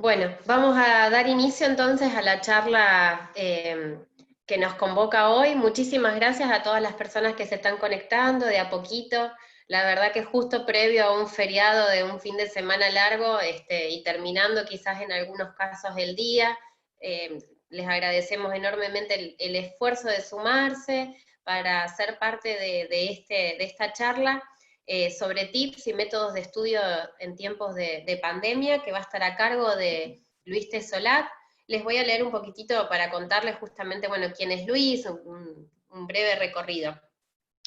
Bueno, vamos a dar inicio entonces a la charla que nos convoca hoy. Muchísimas gracias a todas las personas que se están conectando de a poquito. La verdad que justo previo a un feriado de un fin de semana largo y terminando quizás en algunos casos el día, les agradecemos enormemente el esfuerzo de sumarse para ser parte de esta charla sobre tips y métodos de estudio en tiempos de pandemia, que va a estar a cargo de Luis Tesolat. Les voy a leer un poquitito para contarles justamente, bueno, quién es Luis, un breve recorrido.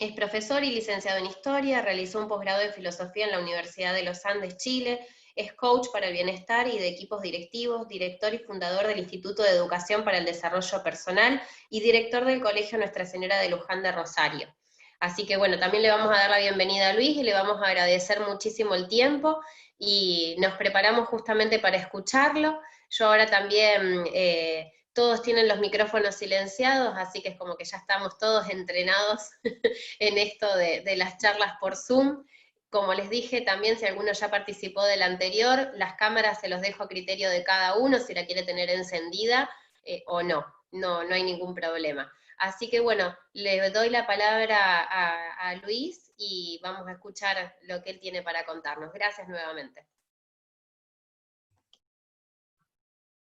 Es profesor y licenciado en Historia, realizó un posgrado en Filosofía en la Universidad de los Andes, Chile, es coach para el bienestar y de equipos directivos, director y fundador del Instituto de Educación para el Desarrollo Personal y director del Colegio Nuestra Señora de Luján de Rosario. Así que bueno, también le vamos a dar la bienvenida a Luis y le vamos a agradecer muchísimo el tiempo y nos preparamos justamente para escucharlo. Yo ahora también todos tienen los micrófonos silenciados, así que es como que ya estamos todos entrenados en esto de las charlas por Zoom. Como les dije, también si alguno ya participó del anterior, las cámaras se los dejo a criterio de cada uno, si la quiere tener encendida o no, no hay ningún problema. Así que bueno, le doy la palabra a Luis y vamos a escuchar lo que él tiene para contarnos. Gracias nuevamente.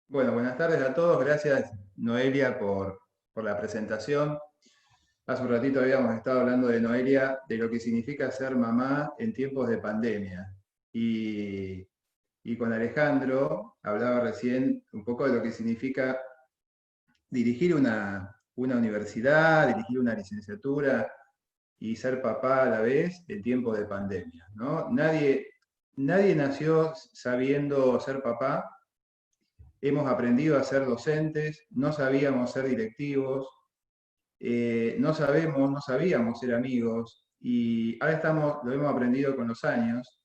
Bueno, buenas tardes a todos. Gracias, Noelia, por la presentación. Hace un ratito habíamos estado hablando de Noelia, de lo que significa ser mamá en tiempos de pandemia. Y, y con Alejandro hablaba recién un poco de lo que significa dirigir una universidad, dirigir una licenciatura y ser papá a la vez en tiempos de pandemia, ¿no? Nadie nació sabiendo ser papá. Hemos aprendido a ser docentes, no sabíamos ser directivos, no sabíamos ser amigos, y ahora lo hemos aprendido con los años.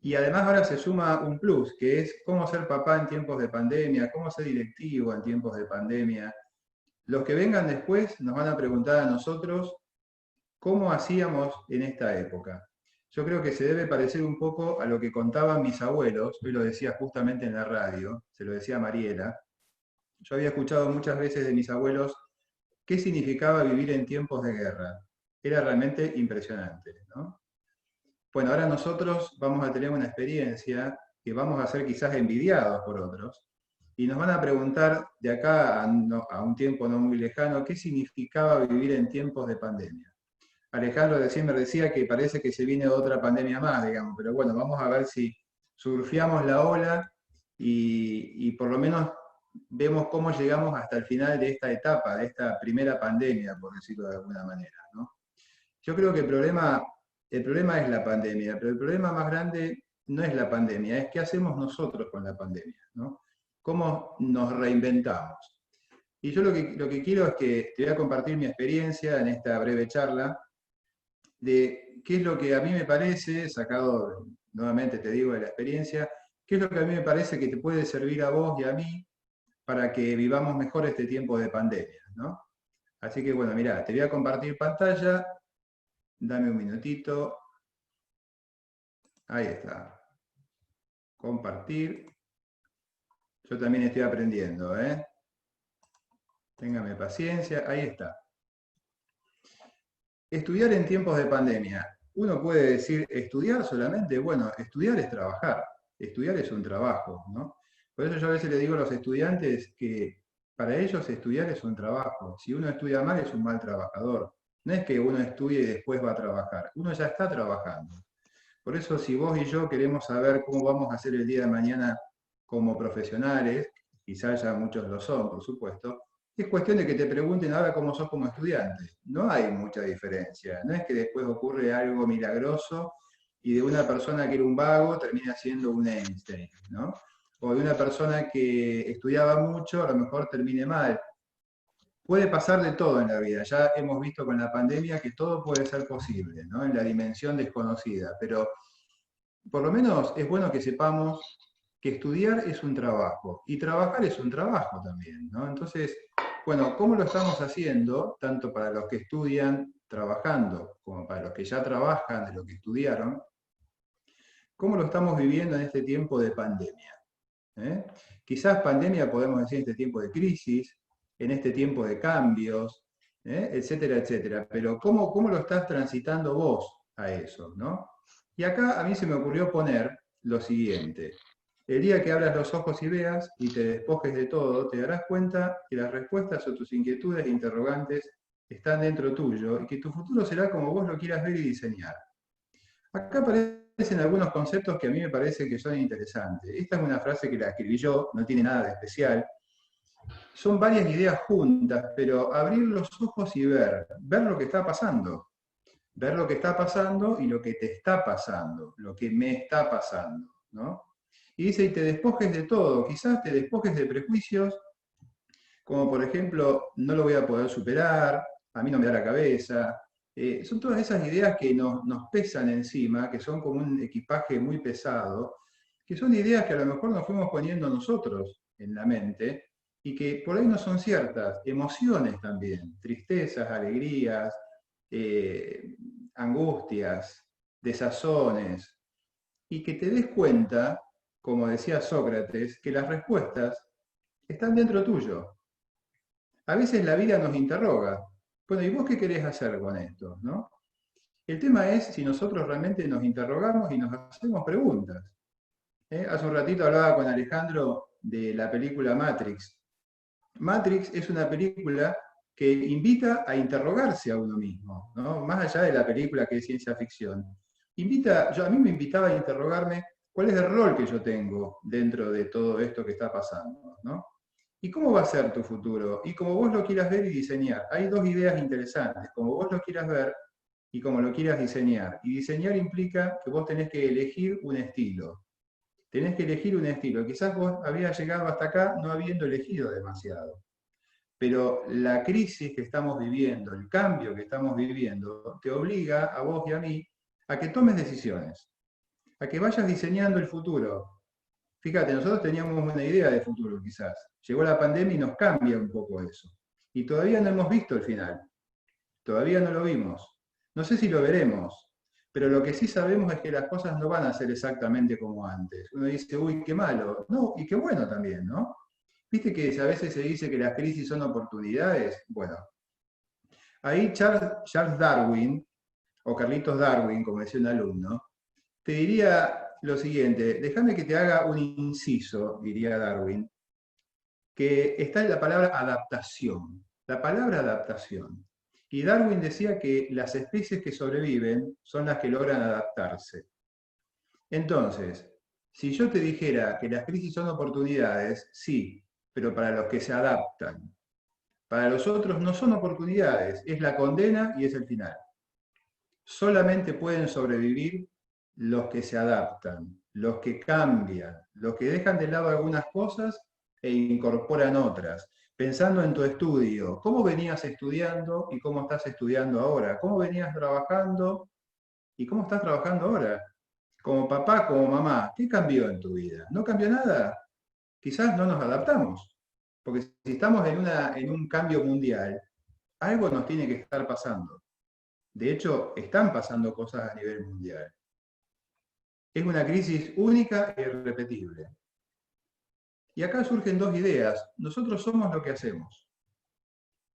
Y además ahora se suma un plus, que es cómo ser papá en tiempos de pandemia, cómo ser directivo en tiempos de pandemia. Los que vengan después nos van a preguntar a nosotros cómo hacíamos en esta época. Yo creo que se debe parecer un poco a lo que contaban mis abuelos, hoy lo decía justamente en la radio, se lo decía Mariela. Yo había escuchado muchas veces de mis abuelos qué significaba vivir en tiempos de guerra. Era realmente impresionante, ¿no? Bueno, ahora nosotros vamos a tener una experiencia que vamos a ser quizás envidiados por otros, y nos van a preguntar de acá a un tiempo no muy lejano qué significaba vivir en tiempos de pandemia. Alejandro recién me decía que parece que se viene otra pandemia más, digamos, pero bueno, vamos a ver si surfeamos la ola y por lo menos vemos cómo llegamos hasta el final de esta etapa, de esta primera pandemia, por decirlo de alguna manera, ¿no? Yo creo que el problema es la pandemia, pero el problema más grande no es la pandemia, es qué hacemos nosotros con la pandemia, ¿no? ¿Cómo nos reinventamos? Y yo lo que quiero es que te voy a compartir mi experiencia en esta breve charla de qué es lo que a mí me parece, sacado nuevamente te digo de la experiencia, qué es lo que a mí me parece que te puede servir a vos y a mí para que vivamos mejor este tiempo de pandemia, ¿no? Así que bueno, mirá, te voy a compartir pantalla, dame un minutito, ahí está, compartir, yo también estoy aprendiendo, ¿eh? Téngame paciencia, ahí está. Estudiar en tiempos de pandemia. Uno puede decir, ¿estudiar solamente? Bueno, estudiar es trabajar, estudiar es un trabajo, ¿no? Por eso yo a veces le digo a los estudiantes que para ellos estudiar es un trabajo. Si uno estudia mal es un mal trabajador. No es que uno estudie y después va a trabajar, uno ya está trabajando. Por eso si vos y yo queremos saber cómo vamos a hacer el día de mañana como profesionales, quizás ya muchos lo son, por supuesto, es cuestión de que te pregunten ahora cómo sos como estudiante. No hay mucha diferencia. No es que después ocurre algo milagroso y de una persona que era un vago termina siendo un Einstein, ¿no? O de una persona que estudiaba mucho a lo mejor termine mal. Puede pasar de todo en la vida. Ya hemos visto con la pandemia que todo puede ser posible, ¿no? En la dimensión desconocida. Pero por lo menos es bueno que sepamos que estudiar es un trabajo y trabajar es un trabajo también, ¿no? Entonces, bueno, ¿cómo lo estamos haciendo, tanto para los que estudian trabajando como para los que ya trabajan de lo que estudiaron? ¿Cómo lo estamos viviendo en este tiempo de pandemia? ¿eh? Quizás pandemia podemos decir en este tiempo de crisis, en este tiempo de cambios, etcétera, etcétera. Pero ¿cómo lo estás transitando vos a eso, ¿no? Y acá a mí se me ocurrió poner lo siguiente. El día que abras los ojos y veas y te despojes de todo, te darás cuenta que las respuestas a tus inquietudes e interrogantes están dentro tuyo y que tu futuro será como vos lo quieras ver y diseñar. Acá aparecen algunos conceptos que a mí me parece que son interesantes. Esta es una frase que la escribí yo, no tiene nada de especial. Son varias ideas juntas, pero abrir los ojos y ver lo que está pasando. Ver lo que está pasando y lo que te está pasando, lo que me está pasando, ¿no? Y dice, y te despojes de todo, quizás te despojes de prejuicios, como por ejemplo, no lo voy a poder superar, a mí no me da la cabeza. Son todas esas ideas que nos pesan encima, que son como un equipaje muy pesado, que son ideas que a lo mejor nos fuimos poniendo nosotros en la mente y que por ahí no son ciertas. Emociones también, tristezas, alegrías, angustias, desazones, y que te des cuenta, como decía Sócrates, que las respuestas están dentro tuyo. A veces la vida nos interroga. Bueno, ¿y vos qué querés hacer con esto? ¿No? El tema es si nosotros realmente nos interrogamos y nos hacemos preguntas. Hace un ratito hablaba con Alejandro de la película Matrix. Matrix es una película que invita a interrogarse a uno mismo, ¿no? Más allá de la película que es ciencia ficción. A mí me invitaba a interrogarme cuál es el rol que yo tengo dentro de todo esto que está pasando, ¿no? ¿Y cómo va a ser tu futuro? Y como vos lo quieras ver y diseñar. Hay dos ideas interesantes, como vos lo quieras ver y como lo quieras diseñar. Y diseñar implica que vos tenés que elegir un estilo. Tenés que elegir un estilo. Quizás vos habías llegado hasta acá no habiendo elegido demasiado. Pero la crisis que estamos viviendo, el cambio que estamos viviendo, te obliga a vos y a mí a que tomes decisiones, a que vayas diseñando el futuro. Fíjate, nosotros teníamos una idea de futuro quizás. Llegó la pandemia y nos cambia un poco eso. Y todavía no hemos visto el final. Todavía no lo vimos. No sé si lo veremos, pero lo que sí sabemos es que las cosas no van a ser exactamente como antes. Uno dice, uy, qué malo. No, y qué bueno también, ¿no? Viste que a veces se dice que las crisis son oportunidades. Bueno, ahí Charles Darwin, o Carlitos Darwin, como decía un alumno, te diría lo siguiente, déjame que te haga un inciso, diría Darwin, que está en la palabra adaptación. La palabra adaptación. Y Darwin decía que las especies que sobreviven son las que logran adaptarse. Entonces, si yo te dijera que las crisis son oportunidades, sí, pero para los que se adaptan. Para los otros no son oportunidades, es la condena y es el final. Solamente pueden sobrevivir los que se adaptan, los que cambian, los que dejan de lado algunas cosas e incorporan otras. Pensando en tu estudio, ¿cómo venías estudiando y cómo estás estudiando ahora? ¿Cómo venías trabajando y cómo estás trabajando ahora? Como papá, como mamá, ¿qué cambió en tu vida? ¿No cambió nada? Quizás no nos adaptamos, porque si estamos en un cambio mundial, algo nos tiene que estar pasando. De hecho, están pasando cosas a nivel mundial. Es una crisis única e irrepetible. Y acá surgen dos ideas. Nosotros somos lo que hacemos.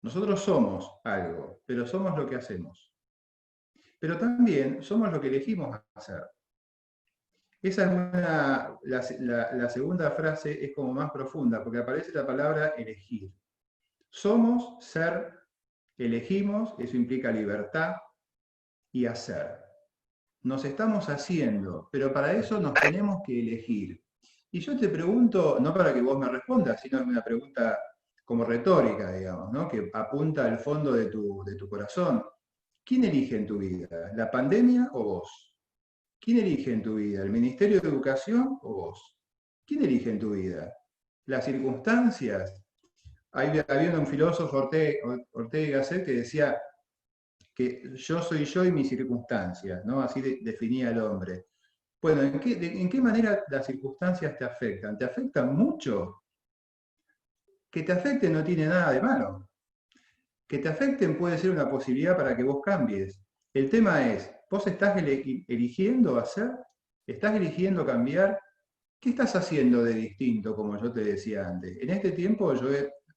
Nosotros somos algo, pero somos lo que hacemos. Pero también somos lo que elegimos hacer. Esa es la segunda frase es como más profunda, porque aparece la palabra elegir. Somos, ser, elegimos, eso implica libertad y hacer. Nos estamos haciendo, pero para eso nos tenemos que elegir. Y yo te pregunto, no para que vos me respondas, sino es una pregunta como retórica, digamos, ¿no? Que apunta al fondo de tu corazón. ¿Quién elige en tu vida? ¿La pandemia o vos? ¿Quién elige en tu vida? ¿El Ministerio de Educación o vos? ¿Quién elige en tu vida? ¿Las circunstancias? Había un filósofo, Ortega y Gasset, que decía que yo soy yo y mis circunstancias, ¿no? Así definía el hombre. Bueno, ¿en qué manera las circunstancias te afectan? ¿Te afectan mucho? Que te afecten no tiene nada de malo. Que te afecten puede ser una posibilidad para que vos cambies. El tema es, ¿vos estás eligiendo hacer? ¿Estás eligiendo cambiar? ¿qué estás haciendo de distinto, como yo te decía antes? En este tiempo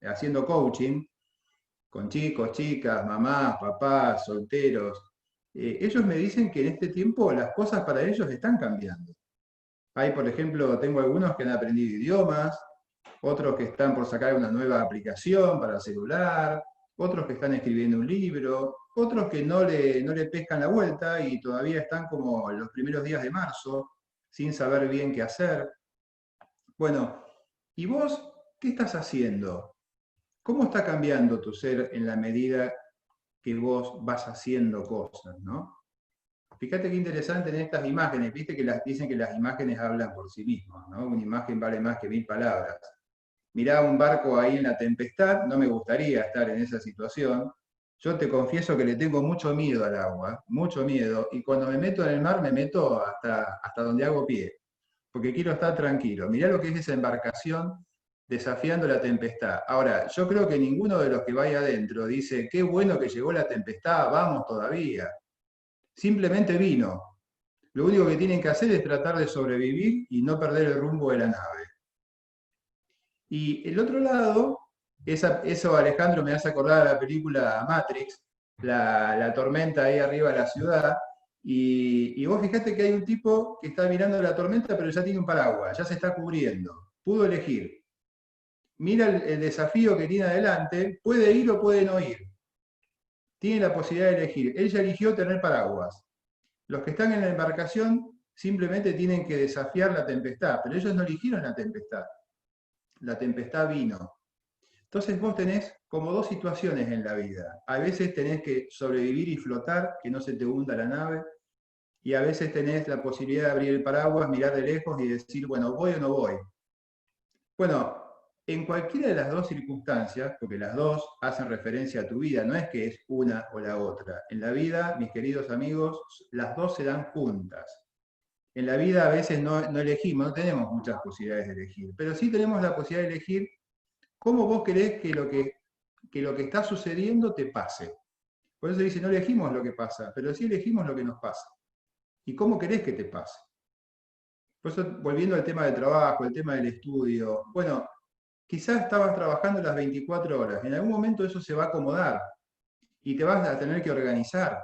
haciendo coaching con chicos, chicas, mamás, papás, solteros, ellos me dicen que en este tiempo las cosas para ellos están cambiando. Hay, por ejemplo, tengo algunos que han aprendido idiomas, otros que están por sacar una nueva aplicación para celular, otros que están escribiendo un libro, otros que no le pescan la vuelta y todavía están como en los primeros días de marzo, sin saber bien qué hacer. Bueno, ¿y vos qué estás haciendo? ¿Cómo está cambiando tu ser en la medida que vos vas haciendo cosas, ¿no? Fíjate qué interesante en estas imágenes, viste que dicen que las imágenes hablan por sí mismas, ¿no? Una imagen vale más que 1000 palabras. Mirá un barco ahí en la tempestad, no me gustaría estar en esa situación. Yo te confieso que le tengo mucho miedo al agua, mucho miedo, y cuando me meto en el mar me meto hasta donde hago pie, porque quiero estar tranquilo. Mirá lo que es esa embarcación desafiando la tempestad. Ahora, yo creo que ninguno de los que vaya adentro dice, qué bueno que llegó la tempestad, vamos todavía. Simplemente vino. Lo único que tienen que hacer es tratar de sobrevivir y no perder el rumbo de la nave. Y el otro lado, eso Alejandro me hace acordar a la película Matrix, la tormenta ahí arriba de la ciudad, y vos fijate que hay un tipo que está mirando la tormenta, pero ya tiene un paraguas, ya se está cubriendo. Pudo elegir. Mira el desafío que tiene adelante, puede ir o puede no ir. Tiene la posibilidad de elegir. Él ya eligió tener paraguas. Los que están en la embarcación simplemente tienen que desafiar la tempestad, pero ellos no eligieron la tempestad. La tempestad vino. Entonces vos tenés como dos situaciones en la vida. A veces tenés que sobrevivir y flotar, que no se te hunda la nave, y a veces tenés la posibilidad de abrir el paraguas, mirar de lejos y decir, bueno, ¿voy o no voy? Bueno, en cualquiera de las dos circunstancias, porque las dos hacen referencia a tu vida, no es que es una o la otra. En la vida, mis queridos amigos, las dos se dan juntas. En la vida a veces no elegimos, no tenemos muchas posibilidades de elegir, pero sí tenemos la posibilidad de elegir cómo vos querés que lo que está sucediendo te pase. Por eso dice, no elegimos lo que pasa, pero sí elegimos lo que nos pasa. ¿Y cómo querés que te pase? Por eso, volviendo al tema del trabajo, el tema del estudio, bueno, quizás estabas trabajando las 24 horas, en algún momento eso se va a acomodar y te vas a tener que organizar.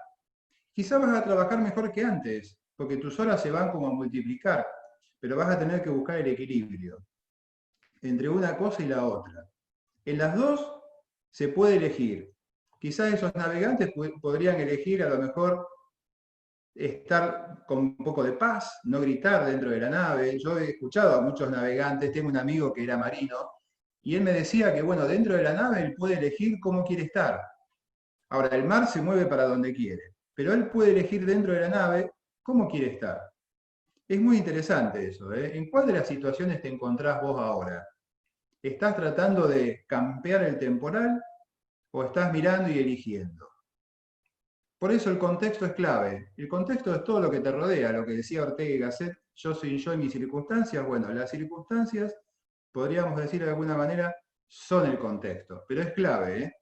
Quizás vas a trabajar mejor que antes, porque tus horas se van como a multiplicar, pero vas a tener que buscar el equilibrio entre una cosa y la otra. En las dos se puede elegir. Quizás esos navegantes podrían elegir a lo mejor estar con un poco de paz, no gritar dentro de la nave. Yo he escuchado a muchos navegantes, tengo un amigo que era marino, y él me decía que, bueno, dentro de la nave él puede elegir cómo quiere estar. Ahora, el mar se mueve para donde quiere, pero él puede elegir dentro de la nave cómo quiere estar. Es muy interesante eso, ¿eh? ¿En cuál de las situaciones te encontrás vos ahora? ¿Estás tratando de campear el temporal o estás mirando y eligiendo? Por eso el contexto es clave. El contexto es todo lo que te rodea, lo que decía Ortega y Gasset, yo soy yo y mis circunstancias. Bueno, las circunstancias, podríamos decir de alguna manera, son el contexto, pero es clave, ¿eh?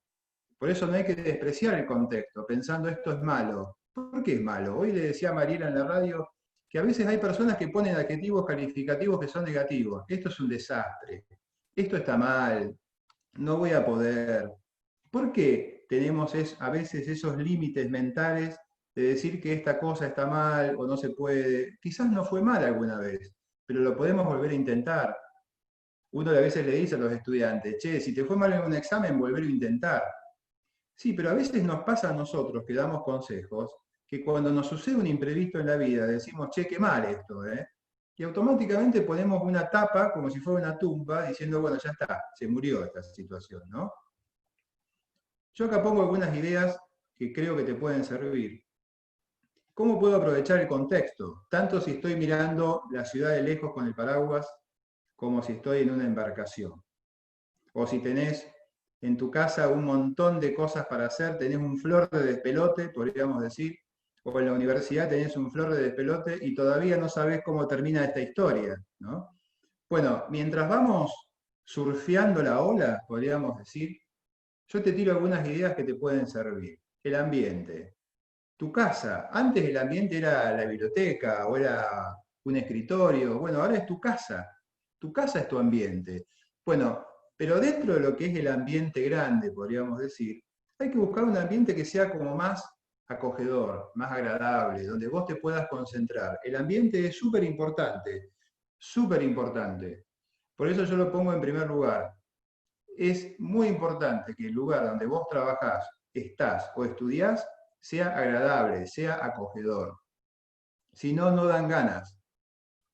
Por eso no hay que despreciar el contexto, pensando esto es malo. ¿Por qué es malo? Hoy le decía a Mariela en la radio que a veces hay personas que ponen adjetivos calificativos que son negativos. Esto es un desastre, esto está mal, no voy a poder. ¿Por qué tenemos a veces esos límites mentales de decir que esta cosa está mal o no se puede? Quizás no fue mal alguna vez, pero lo podemos volver a intentar. Uno a veces le dice a los estudiantes, che, si te fue mal en un examen, volver a intentar. Sí, pero a veces nos pasa a nosotros que damos consejos, que cuando nos sucede un imprevisto en la vida decimos, che, qué mal esto, ¿eh? Y automáticamente ponemos una tapa como si fuera una tumba diciendo, bueno, ya está, se murió esta situación, ¿no? Yo acá pongo algunas ideas que creo que te pueden servir. ¿Cómo puedo aprovechar el contexto? Tanto si estoy mirando la ciudad de lejos con el paraguas, como si estoy en una embarcación. O si tenés en tu casa un montón de cosas para hacer, tenés un flor de despelote, podríamos decir, o en la universidad tenés un flor de despelote y todavía no sabés cómo termina esta historia, ¿no? Bueno, mientras vamos surfeando la ola, podríamos decir, yo te tiro algunas ideas que te pueden servir. El ambiente. Tu casa. Antes el ambiente era la biblioteca o era un escritorio, bueno, ahora es tu casa es tu ambiente. Bueno, pero dentro de lo que es el ambiente grande, podríamos decir, hay que buscar un ambiente que sea como más acogedor, más agradable, donde vos te puedas concentrar. El ambiente es súper importante, súper importante. Por eso yo lo pongo en primer lugar. Es muy importante que el lugar donde vos trabajás, estás o estudiás sea agradable, sea acogedor. Si no, no dan ganas.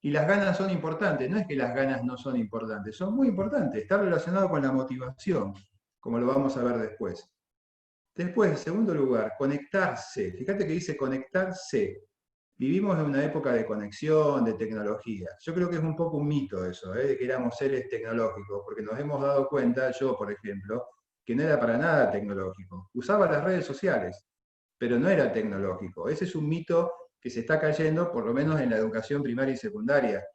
Y las ganas son importantes, no es que las ganas no son importantes, son muy importantes, está relacionado con la motivación, como lo vamos a ver después. Después, en segundo lugar, conectarse. Fíjate que dice conectarse. Vivimos en una época de conexión, de tecnología. Yo creo que es un poco un mito eso, de que éramos seres tecnológicos, porque nos hemos dado cuenta, yo por ejemplo, que no era para nada tecnológico. Usaba las redes sociales, pero no era tecnológico. Ese es un mito que se está cayendo, por lo menos en la educación primaria y secundaria.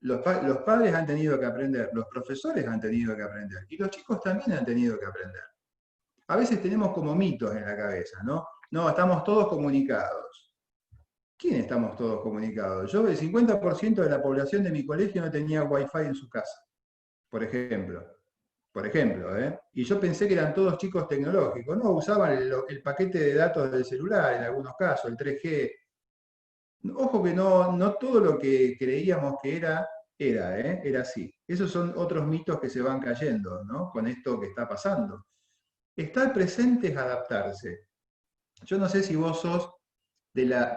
Los padres han tenido que aprender, los profesores han tenido que aprender, y los chicos también han tenido que aprender. A veces tenemos como mitos en la cabeza, ¿no? No, estamos todos comunicados. ¿Quién estamos todos comunicados? Yo, el 50% de la población de mi colegio no tenía wifi en su casa, por ejemplo. Por ejemplo, ¿eh? Y yo pensé que eran todos chicos tecnológicos. No, usaban el paquete de datos del celular en algunos casos, el 3G. Ojo que no todo lo que creíamos que era así. Esos son otros mitos que se van cayendo, ¿no? Con esto que está pasando. Estar presente es adaptarse. Yo no sé si vos sos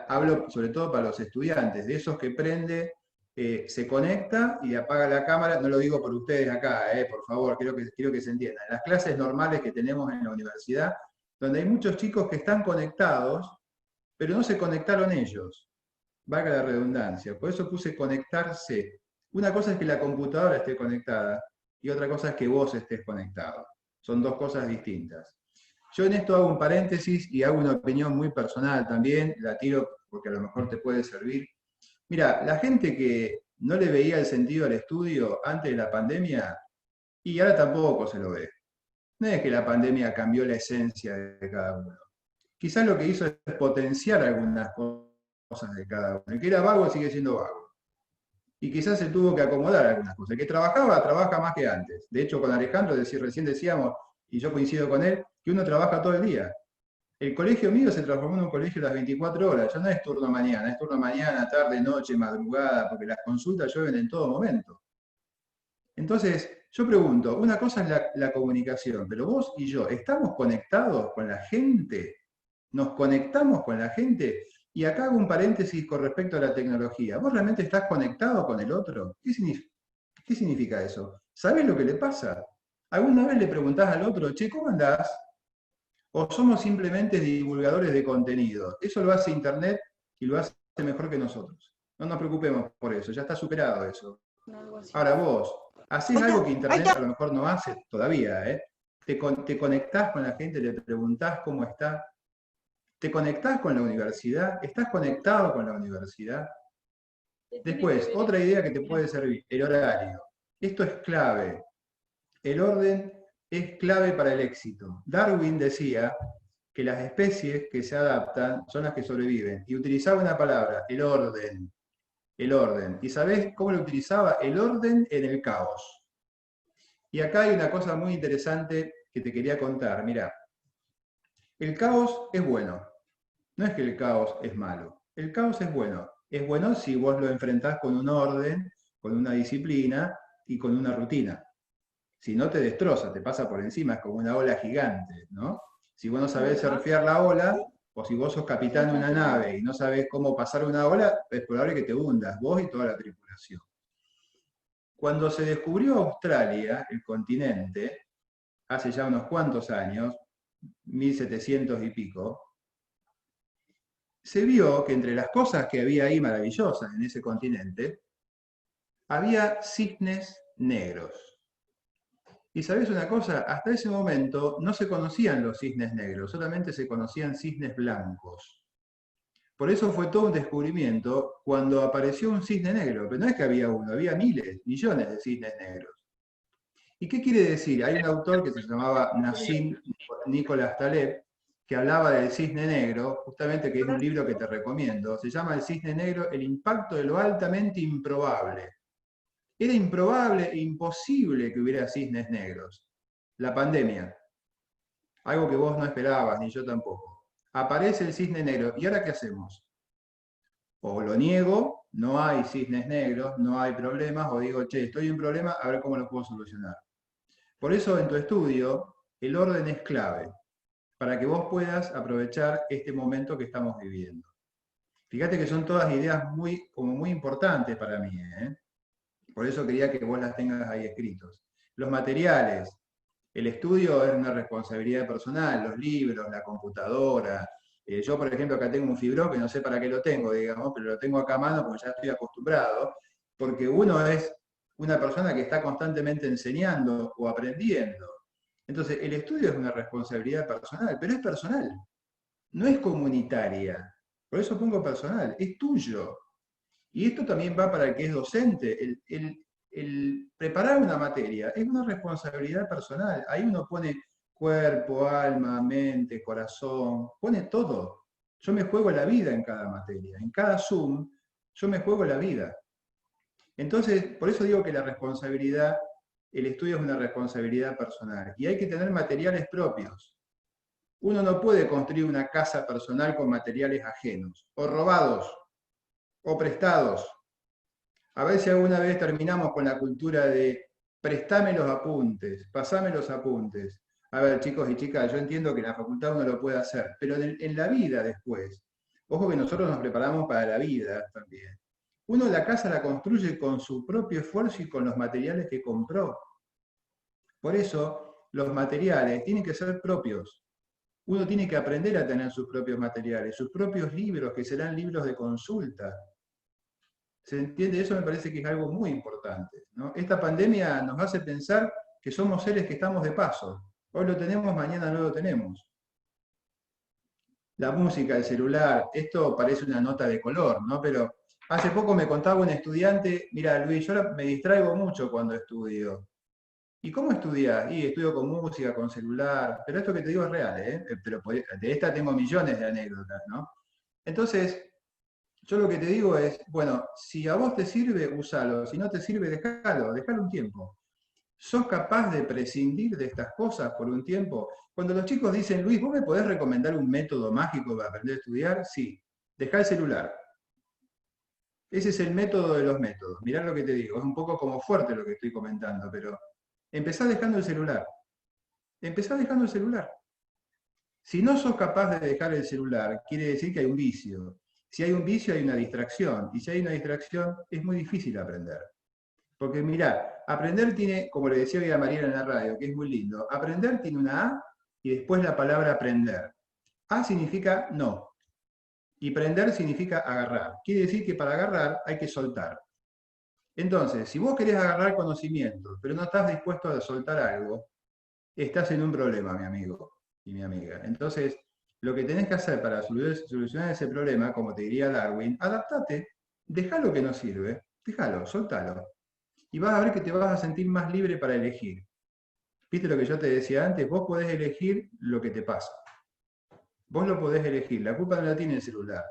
hablo sobre todo para los estudiantes, de esos que prende, se conecta y apaga la cámara, no lo digo por ustedes acá, por favor, quiero que se entienda. En las clases normales que tenemos en la universidad, donde hay muchos chicos que están conectados, pero no se conectaron ellos, valga la redundancia, por eso puse conectarse. Una cosa es que la computadora esté conectada y otra cosa es que vos estés conectado. Son dos cosas distintas. Yo en esto hago un paréntesis y hago una opinión muy personal también, la tiro porque a lo mejor te puede servir. Mira, la gente que no le veía el sentido al estudio antes de la pandemia, y ahora tampoco se lo ve. No es que la pandemia cambió la esencia de cada uno. Quizás lo que hizo es potenciar algunas cosas de cada uno. El que era vago sigue siendo vago. Y quizás se tuvo que acomodar a algunas cosas. El que trabajaba, trabaja más que antes. De hecho, con Alejandro, recién decíamos, y yo coincido con él, que uno trabaja todo el día. El colegio mío se transformó en un colegio de las 24 horas, ya no es turno mañana, es turno mañana, tarde, noche, madrugada, porque las consultas llueven en todo momento. Entonces, yo pregunto, una cosa es la comunicación, pero vos y yo, ¿estamos conectados con la gente? ¿Nos conectamos con la gente? Y acá hago un paréntesis con respecto a la tecnología. ¿Vos realmente estás conectado con el otro? ¿Qué significa eso? ¿Sabés lo que le pasa? ¿Alguna vez le preguntás al otro, che, ¿cómo andás? ¿O somos simplemente divulgadores de contenido? Eso lo hace Internet y lo hace mejor que nosotros. No nos preocupemos por eso, ya está superado eso. Ahora vos, ¿hacés algo que Internet a lo mejor no hace todavía? ¿Te conectás con la gente, le preguntás cómo está? ¿Te conectás con la universidad? ¿Estás conectado con la universidad? Después, otra idea que te puede servir, el horario. Esto es clave. El orden es clave para el éxito. Darwin decía que las especies que se adaptan son las que sobreviven. Y utilizaba una palabra, el orden. El orden. ¿Y sabés cómo lo utilizaba? El orden en el caos. Y acá hay una cosa muy interesante que te quería contar. Mirá, el caos es bueno. No es que el caos es malo. El caos es bueno. Es bueno si vos lo enfrentás con un orden, con una disciplina y con una rutina. Si no te destroza, te pasa por encima, es como una ola gigante, ¿no? Si vos no sabés surfear la ola, o si vos sos capitán de una nave y no sabés cómo pasar una ola, es probable que te hundas, vos y toda la tripulación. Cuando se descubrió Australia, el continente, hace ya unos cuantos años, 1700 y pico, se vio que entre las cosas que había ahí maravillosas en ese continente, había cisnes negros. Y sabés una cosa, hasta ese momento no se conocían los cisnes negros, solamente se conocían cisnes blancos. Por eso fue todo un descubrimiento cuando apareció un cisne negro, pero no es que había uno, había miles, millones de cisnes negros. ¿Y qué quiere decir? Hay un autor que se llamaba Nassim Nicholas Taleb, que hablaba del cisne negro, justamente que es un libro que te recomiendo. Se llama El cisne negro, el impacto de lo altamente improbable. Era improbable e imposible que hubiera cisnes negros. La pandemia, algo que vos no esperabas, ni yo tampoco. Aparece el cisne negro, ¿y ahora qué hacemos? O lo niego, no hay cisnes negros, no hay problemas, o digo, che, estoy en problema, a ver cómo lo puedo solucionar. Por eso en tu estudio, el orden es clave, para que vos puedas aprovechar este momento que estamos viviendo. Fíjate que son todas ideas como muy importantes para mí, ¿eh? Por eso quería que vos las tengas ahí escritos. Los materiales, el estudio es una responsabilidad personal, los libros, la computadora. Yo, por ejemplo, acá tengo un fibrón que no sé para qué lo tengo, digamos, pero lo tengo acá a mano porque ya estoy acostumbrado, porque uno es una persona que está constantemente enseñando o aprendiendo. Entonces, el estudio es una responsabilidad personal, pero es personal, no es comunitaria. Por eso pongo personal, es tuyo. Y esto también va para el que es docente. El preparar una materia es una responsabilidad personal. Ahí uno pone cuerpo, alma, mente, corazón, pone todo. Yo me juego la vida en cada materia. En cada Zoom, yo me juego la vida. Entonces, por eso digo que la responsabilidad, el estudio es una responsabilidad personal. Y hay que tener materiales propios. Uno no puede construir una casa personal con materiales ajenos, o robados, o prestados. A ver si alguna vez terminamos con la cultura de prestame los apuntes, pasame los apuntes. A ver, chicos y chicas, yo entiendo que en la facultad uno lo puede hacer, pero en la vida después, ojo que nosotros nos preparamos para la vida también. Uno la casa la construye con su propio esfuerzo y con los materiales que compró. Por eso, los materiales tienen que ser propios. Uno tiene que aprender a tener sus propios materiales, sus propios libros, que serán libros de consulta. ¿Se entiende? Eso me parece que es algo muy importante, ¿no? Esta pandemia nos hace pensar que somos seres que estamos de paso. Hoy lo tenemos, mañana no lo tenemos. La música, el celular, esto parece una nota de color, ¿no? Pero hace poco me contaba un estudiante, mira Luis, yo me distraigo mucho cuando estudio. ¿Y cómo estudias? Y estudio con música, con celular, pero esto que te digo es real, ¿eh? Pero de esta tengo millones de anécdotas, ¿no? Entonces, yo lo que te digo es, bueno, si a vos te sirve, usalo, si no te sirve, déjalo un tiempo. ¿Sos capaz de prescindir de estas cosas por un tiempo? Cuando los chicos dicen, Luis, ¿vos me podés recomendar un método mágico para aprender a estudiar? Sí, dejá el celular. Ese es el método de los métodos. Mirá lo que te digo, es un poco como fuerte lo que estoy comentando, pero empezá dejando el celular. Empezá dejando el celular. Si no sos capaz de dejar el celular, quiere decir que hay un vicio. Si hay un vicio, hay una distracción. Y si hay una distracción, es muy difícil aprender. Porque mirá, aprender tiene, como le decía hoy a Mariela en la radio, que es muy lindo, aprender tiene una A y después la palabra aprender. A significa no. Y prender significa agarrar. Quiere decir que para agarrar hay que soltar. Entonces, si vos querés agarrar conocimiento, pero no estás dispuesto a soltar algo, estás en un problema, mi amigo y mi amiga. Entonces, lo que tenés que hacer para solucionar ese problema, como te diría Darwin, adaptate, deja lo que no sirve, déjalo, soltalo. Y vas a ver que te vas a sentir más libre para elegir. ¿Viste lo que yo te decía antes? Vos podés elegir lo que te pasa. Vos lo podés elegir, la culpa no la tiene el celular.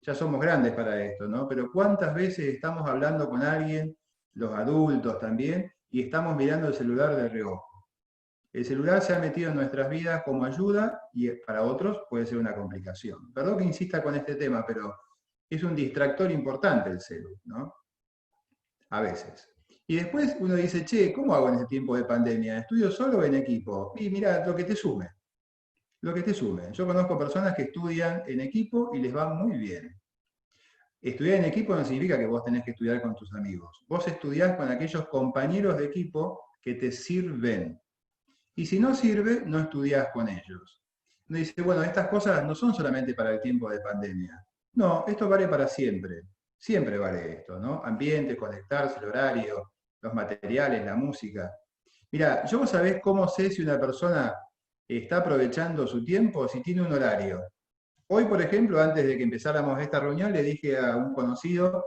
Ya somos grandes para esto, ¿no? Pero ¿cuántas veces estamos hablando con alguien, los adultos también, y estamos mirando el celular de reojo? El celular se ha metido en nuestras vidas como ayuda y para otros puede ser una complicación. Perdón que insista con este tema, pero es un distractor importante el celular, ¿no? A veces. Y después uno dice, che, ¿cómo hago en este tiempo de pandemia? ¿Estudio solo o en equipo? Y mira, lo que te sume. Lo que te sume. Yo conozco personas que estudian en equipo y les va muy bien. Estudiar en equipo no significa que vos tenés que estudiar con tus amigos. Vos estudiás con aquellos compañeros de equipo que te sirven. Y si no sirve, no estudiás con ellos. Uno dice, bueno, estas cosas no son solamente para el tiempo de pandemia. No, esto vale para siempre. Siempre vale esto, ¿no? Ambiente, conectarse, el horario, los materiales, la música. Mira, yo vos sabés cómo sé si una persona está aprovechando su tiempo, si tiene un horario. Hoy, por ejemplo, antes de que empezáramos esta reunión, le dije a un conocido,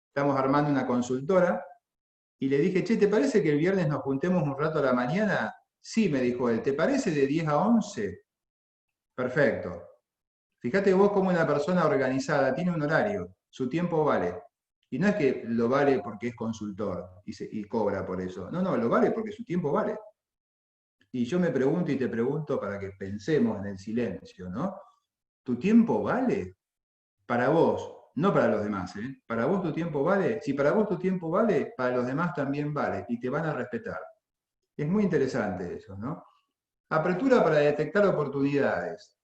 estamos armando una consultora, y le dije, che, ¿te parece que el viernes nos juntemos un rato a la mañana? Sí, me dijo él, ¿te parece de 10 a 11? Perfecto. Fíjate vos cómo una persona organizada tiene un horario, su tiempo vale. Y no es que lo vale porque es consultor y cobra por eso. No, no, lo vale porque su tiempo vale. Y yo me pregunto y te pregunto para que pensemos en el silencio, ¿no? ¿Tu tiempo vale? Para vos, no para los demás, ¿eh? Para vos tu tiempo vale. Si para vos tu tiempo vale, para los demás también vale y te van a respetar. Es muy interesante eso, ¿no? Apertura para detectar oportunidades.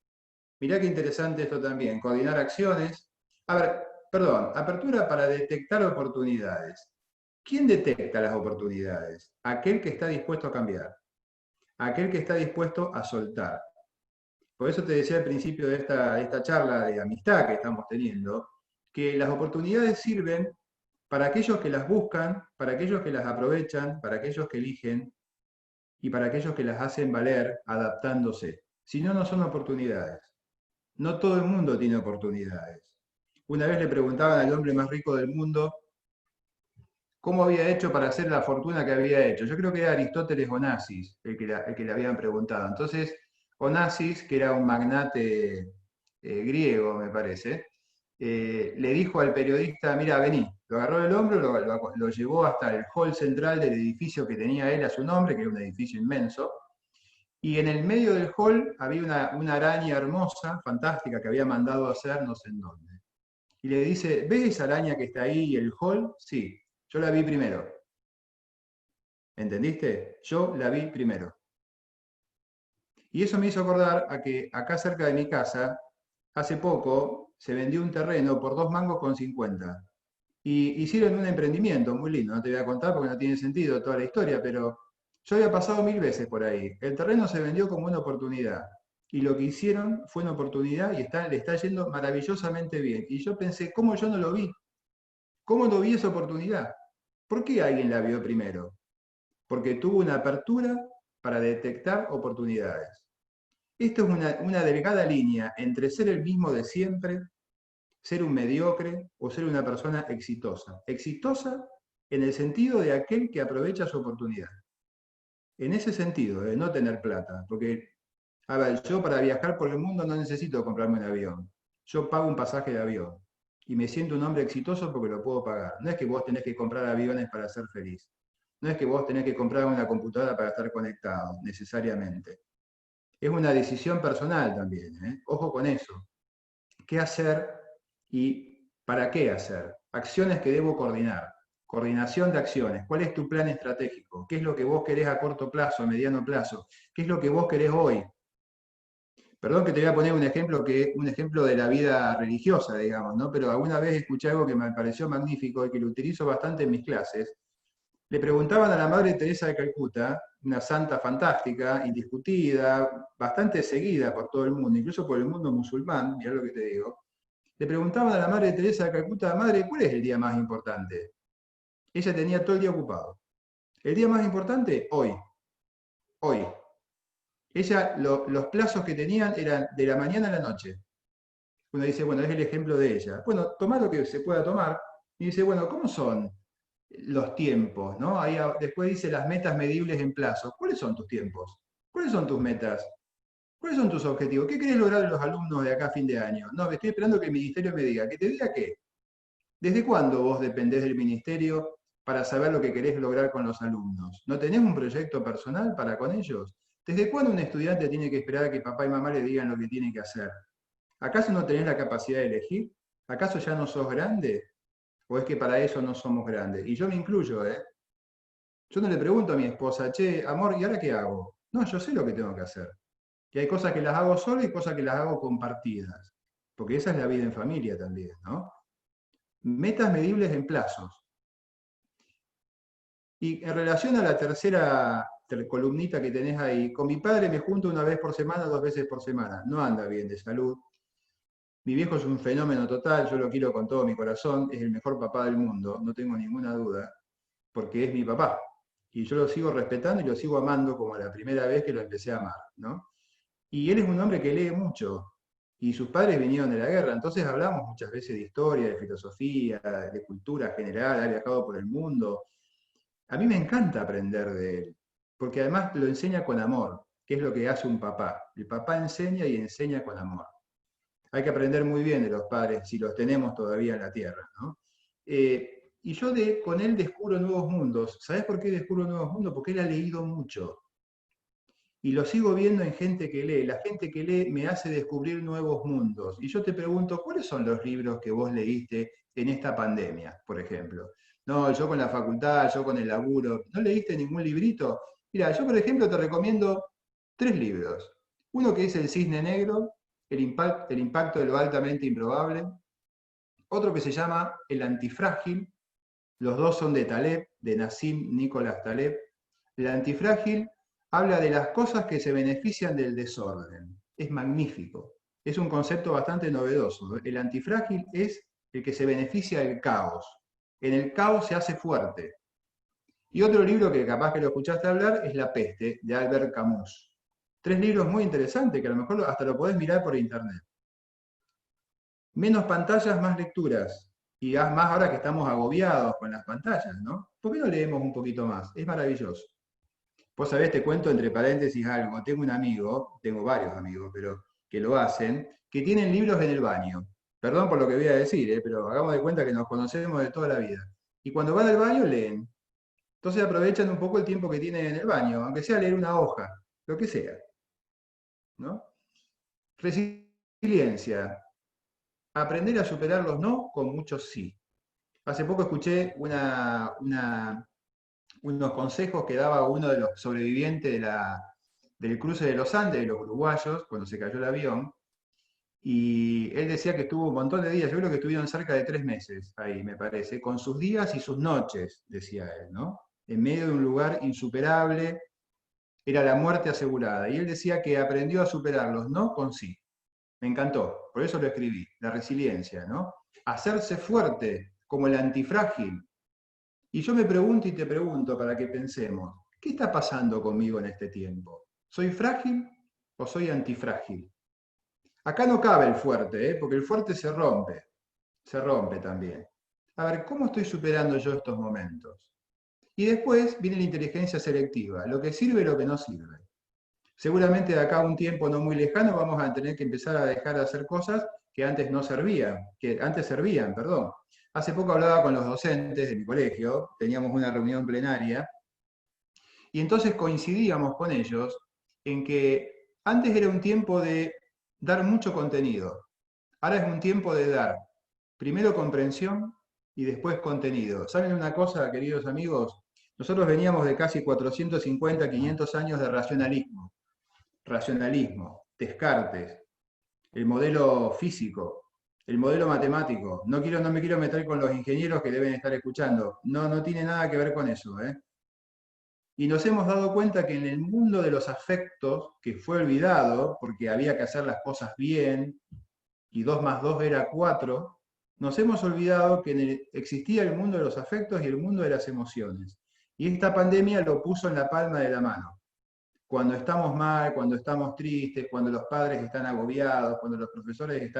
Mirá qué interesante esto también, coordinar acciones. A ver, perdón, apertura para detectar oportunidades. ¿Quién detecta las oportunidades? Aquel que está dispuesto a cambiar, aquel que está dispuesto a soltar. Por eso te decía al principio de esta charla de amistad que estamos teniendo, que las oportunidades sirven para aquellos que las buscan, para aquellos que las aprovechan, para aquellos que eligen y para aquellos que las hacen valer adaptándose. Si no, no son oportunidades. No todo el mundo tiene oportunidades. Una vez le preguntaban al hombre más rico del mundo cómo había hecho para hacer la fortuna que había hecho. Yo creo que era Aristóteles Onassis el que le habían preguntado. Entonces, Onassis, que era un magnate griego, me parece, le dijo al periodista, mira, vení, lo agarró del hombro, lo llevó hasta el hall central del edificio que tenía él a su nombre, que era un edificio inmenso, y en el medio del hall había una araña hermosa, fantástica, que había mandado a hacer no sé en dónde. Y le dice, ¿ves esa araña que está ahí, el hall? Sí, yo la vi primero. ¿Entendiste? Yo la vi primero. Y eso me hizo acordar a que acá cerca de mi casa, hace poco, se vendió un terreno por 2,50 mangos. Y hicieron un emprendimiento muy lindo, no te voy a contar porque no tiene sentido toda la historia, pero yo había pasado 1000 veces por ahí. El terreno se vendió como una oportunidad. Y lo que hicieron fue una oportunidad y le está yendo maravillosamente bien. Y yo pensé, ¿cómo yo no lo vi? ¿Cómo no vi esa oportunidad? ¿Por qué alguien la vio primero? Porque tuvo una apertura para detectar oportunidades. Esto es una delgada línea entre ser el mismo de siempre, ser un mediocre o ser una persona exitosa. Exitosa en el sentido de aquel que aprovecha su oportunidad. En ese sentido, de no tener plata, porque, a ver, yo para viajar por el mundo no necesito comprarme un avión. Yo pago un pasaje de avión y me siento un hombre exitoso porque lo puedo pagar. No es que vos tenés que comprar aviones para ser feliz. No es que vos tenés que comprar una computadora para estar conectado, necesariamente. Es una decisión personal también, ¿eh? Ojo con eso. ¿Qué hacer y para qué hacer? Acciones que debo coordinar. Coordinación de acciones. ¿Cuál es tu plan estratégico? ¿Qué es lo que vos querés a corto plazo, a mediano plazo? ¿Qué es lo que vos querés hoy? Perdón que te voy a poner un ejemplo de la vida religiosa, digamos, ¿no? Pero alguna vez escuché algo que me pareció magnífico y que lo utilizo bastante en mis clases. Le preguntaban a la Madre Teresa de Calcuta, una santa fantástica, indiscutida, bastante seguida por todo el mundo, incluso por el mundo musulmán, mirá lo que te digo. Le preguntaban a la Madre Teresa de Calcuta, Madre, ¿cuál es el día más importante? Ella tenía todo el día ocupado. El día más importante, hoy. Hoy. Ella, los plazos que tenían eran de la mañana a la noche. Uno dice, bueno, es el ejemplo de ella. Bueno, tomar lo que se pueda tomar. Y dice, bueno, ¿cómo son los tiempos? ¿No? Ahí después dice las metas medibles en plazo. ¿Cuáles son tus tiempos? ¿Cuáles son tus metas? ¿Cuáles son tus objetivos? ¿Qué querés lograr de los alumnos de acá a fin de año? No, me estoy esperando que el ministerio me diga. ¿Que te diga qué? ¿Desde cuándo vos dependés del ministerio para saber lo que querés lograr con los alumnos? ¿No tenés un proyecto personal para con ellos? ¿Desde cuándo un estudiante tiene que esperar a que papá y mamá le digan lo que tiene que hacer? ¿Acaso no tenés la capacidad de elegir? ¿Acaso ya no sos grande? ¿O es que para eso no somos grandes? Y yo me incluyo, ¿eh? Yo no le pregunto a mi esposa, che, amor, ¿y ahora qué hago? No, yo sé lo que tengo que hacer. Que hay cosas que las hago solo y cosas que las hago compartidas. Porque esa es la vida en familia también, ¿no? Metas medibles en plazos. Y en relación a la tercera columnita que tenés ahí, con mi padre me junto una vez por semana, 2 veces por semana. No anda bien de salud. Mi viejo es un fenómeno total, yo lo quiero con todo mi corazón, es el mejor papá del mundo, no tengo ninguna duda, porque es mi papá. Y yo lo sigo respetando y lo sigo amando como la primera vez que lo empecé a amar, ¿no? Y él es un hombre que lee mucho, y sus padres vinieron de la guerra, entonces hablamos muchas veces de historia, de filosofía, de cultura general, ha viajado por el mundo. A mí me encanta aprender de él, porque además lo enseña con amor. que es lo que hace un papá. El papá enseña y enseña con amor. Hay que aprender muy bien de los padres, si los tenemos todavía en la tierra, ¿no? Y yo con él descubro nuevos mundos. ¿Sabés por qué descubro nuevos mundos? Porque él ha leído mucho. Y lo sigo viendo en gente que lee. La gente que lee me hace descubrir nuevos mundos. Y yo te pregunto, ¿cuáles son los libros que vos leíste en esta pandemia, por ejemplo? No, yo con la facultad, yo con el laburo. ¿No leíste ningún librito? Mira, yo por ejemplo te recomiendo 3 libros. Uno que es El Cisne Negro, el impacto de lo altamente improbable. Otro que se llama El Antifrágil. Los dos son de Taleb, de Nassim Nicolás Taleb. El Antifrágil habla de las cosas que se benefician del desorden. Es magnífico. Es un concepto bastante novedoso. El antifrágil es el que se beneficia del caos. En el caos se hace fuerte. Y otro libro que capaz que lo escuchaste hablar es La Peste, de Albert Camus. 3 libros muy interesantes que a lo mejor hasta lo podés mirar por internet. Menos pantallas, más lecturas. Y más ahora que estamos agobiados con las pantallas, ¿no? ¿Por qué no leemos un poquito más? Es maravilloso. Vos sabés, te cuento entre paréntesis algo. Tengo un amigo, tengo varios amigos, pero que lo hacen, que tienen libros en el baño. Perdón por lo que voy a decir, pero hagamos de cuenta que nos conocemos de toda la vida. Y cuando van al baño leen. Entonces aprovechan un poco el tiempo que tienen en el baño, aunque sea leer una hoja, lo que sea, ¿no? Resiliencia. Aprender a superar los no con muchos sí. Hace poco escuché unos consejos que daba uno de los sobrevivientes del cruce de los Andes, de los uruguayos, cuando se cayó el avión, y él decía que estuvo un montón de días, yo creo que estuvieron cerca de 3 meses ahí, me parece, con sus días y sus noches, decía él, ¿no? En medio de un lugar insuperable, era la muerte asegurada, y él decía que aprendió a superar los no con sí. Me encantó, por eso lo escribí, la resiliencia, ¿no? Hacerse fuerte, como el antifrágil. Y yo me pregunto y te pregunto para que pensemos, ¿qué está pasando conmigo en este tiempo? ¿Soy frágil o soy antifrágil? Acá no cabe el fuerte, porque el fuerte se rompe también. A ver, ¿cómo estoy superando yo estos momentos? Y después viene la inteligencia selectiva, lo que sirve y lo que no sirve. Seguramente de acá a un tiempo no muy lejano vamos a tener que empezar a dejar de hacer cosas que antes no servían, que antes servían, perdón. Hace poco hablaba con los docentes de mi colegio, teníamos una reunión plenaria, y entonces coincidíamos con ellos en que antes era un tiempo de dar mucho contenido, ahora es un tiempo de dar primero comprensión y después contenido. ¿Saben una cosa, queridos amigos? Nosotros veníamos de casi 450, 500 años de racionalismo, Descartes, el modelo físico, el modelo matemático. No me quiero meter con los ingenieros que deben estar escuchando. No tiene nada que ver con eso. Y nos hemos dado cuenta que en el mundo de los afectos, que fue olvidado porque había que hacer las cosas bien, y 2 más 2 era 4, nos hemos olvidado que existía el mundo de los afectos y el mundo de las emociones. Y esta pandemia lo puso en la palma de la mano. Cuando estamos mal, cuando estamos tristes, cuando los padres están agobiados, cuando los profesores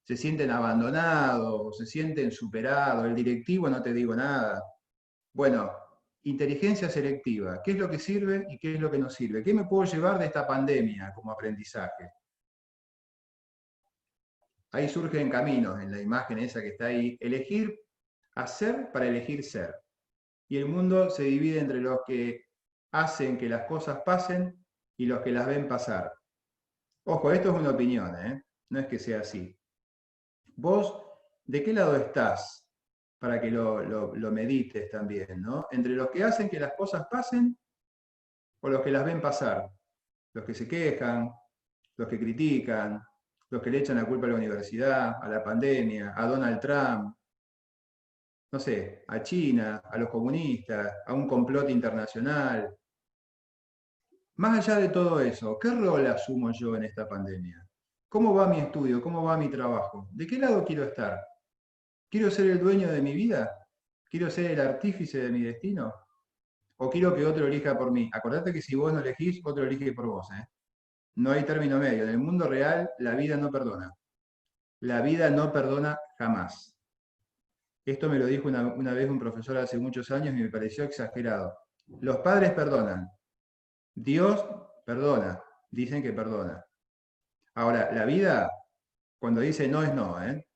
se sienten abandonados, se sienten superados, el directivo no te digo nada. Bueno, inteligencia selectiva, ¿qué es lo que sirve y qué es lo que no sirve? ¿Qué me puedo llevar de esta pandemia como aprendizaje? Ahí surgen caminos en la imagen esa que está ahí. Elegir hacer para elegir ser. Y el mundo se divide entre los que hacen que las cosas pasen y los que las ven pasar. Ojo, esto es una opinión, no es que sea así. ¿Vos de qué lado estás? Para que lo medites también, ¿no? Entre los que hacen que las cosas pasen o los que las ven pasar. Los que se quejan, los que critican, los que le echan la culpa a la universidad, a la pandemia, a Donald Trump, no sé, a China, a los comunistas, a un complot internacional. Más allá de todo eso, ¿qué rol asumo yo en esta pandemia? ¿Cómo va mi estudio? ¿Cómo va mi trabajo? ¿De qué lado quiero estar? ¿Quiero ser el dueño de mi vida? ¿Quiero ser el artífice de mi destino? ¿O quiero que otro elija por mí? Acordate que si vos no elegís, otro elige por vos. No hay término medio. En el mundo real, la vida no perdona. La vida no perdona jamás. Esto me lo dijo una vez un profesor hace muchos años y me pareció exagerado. Los padres perdonan. Dios perdona, dicen que perdona. Ahora, la vida, cuando dice no es no, ¿eh?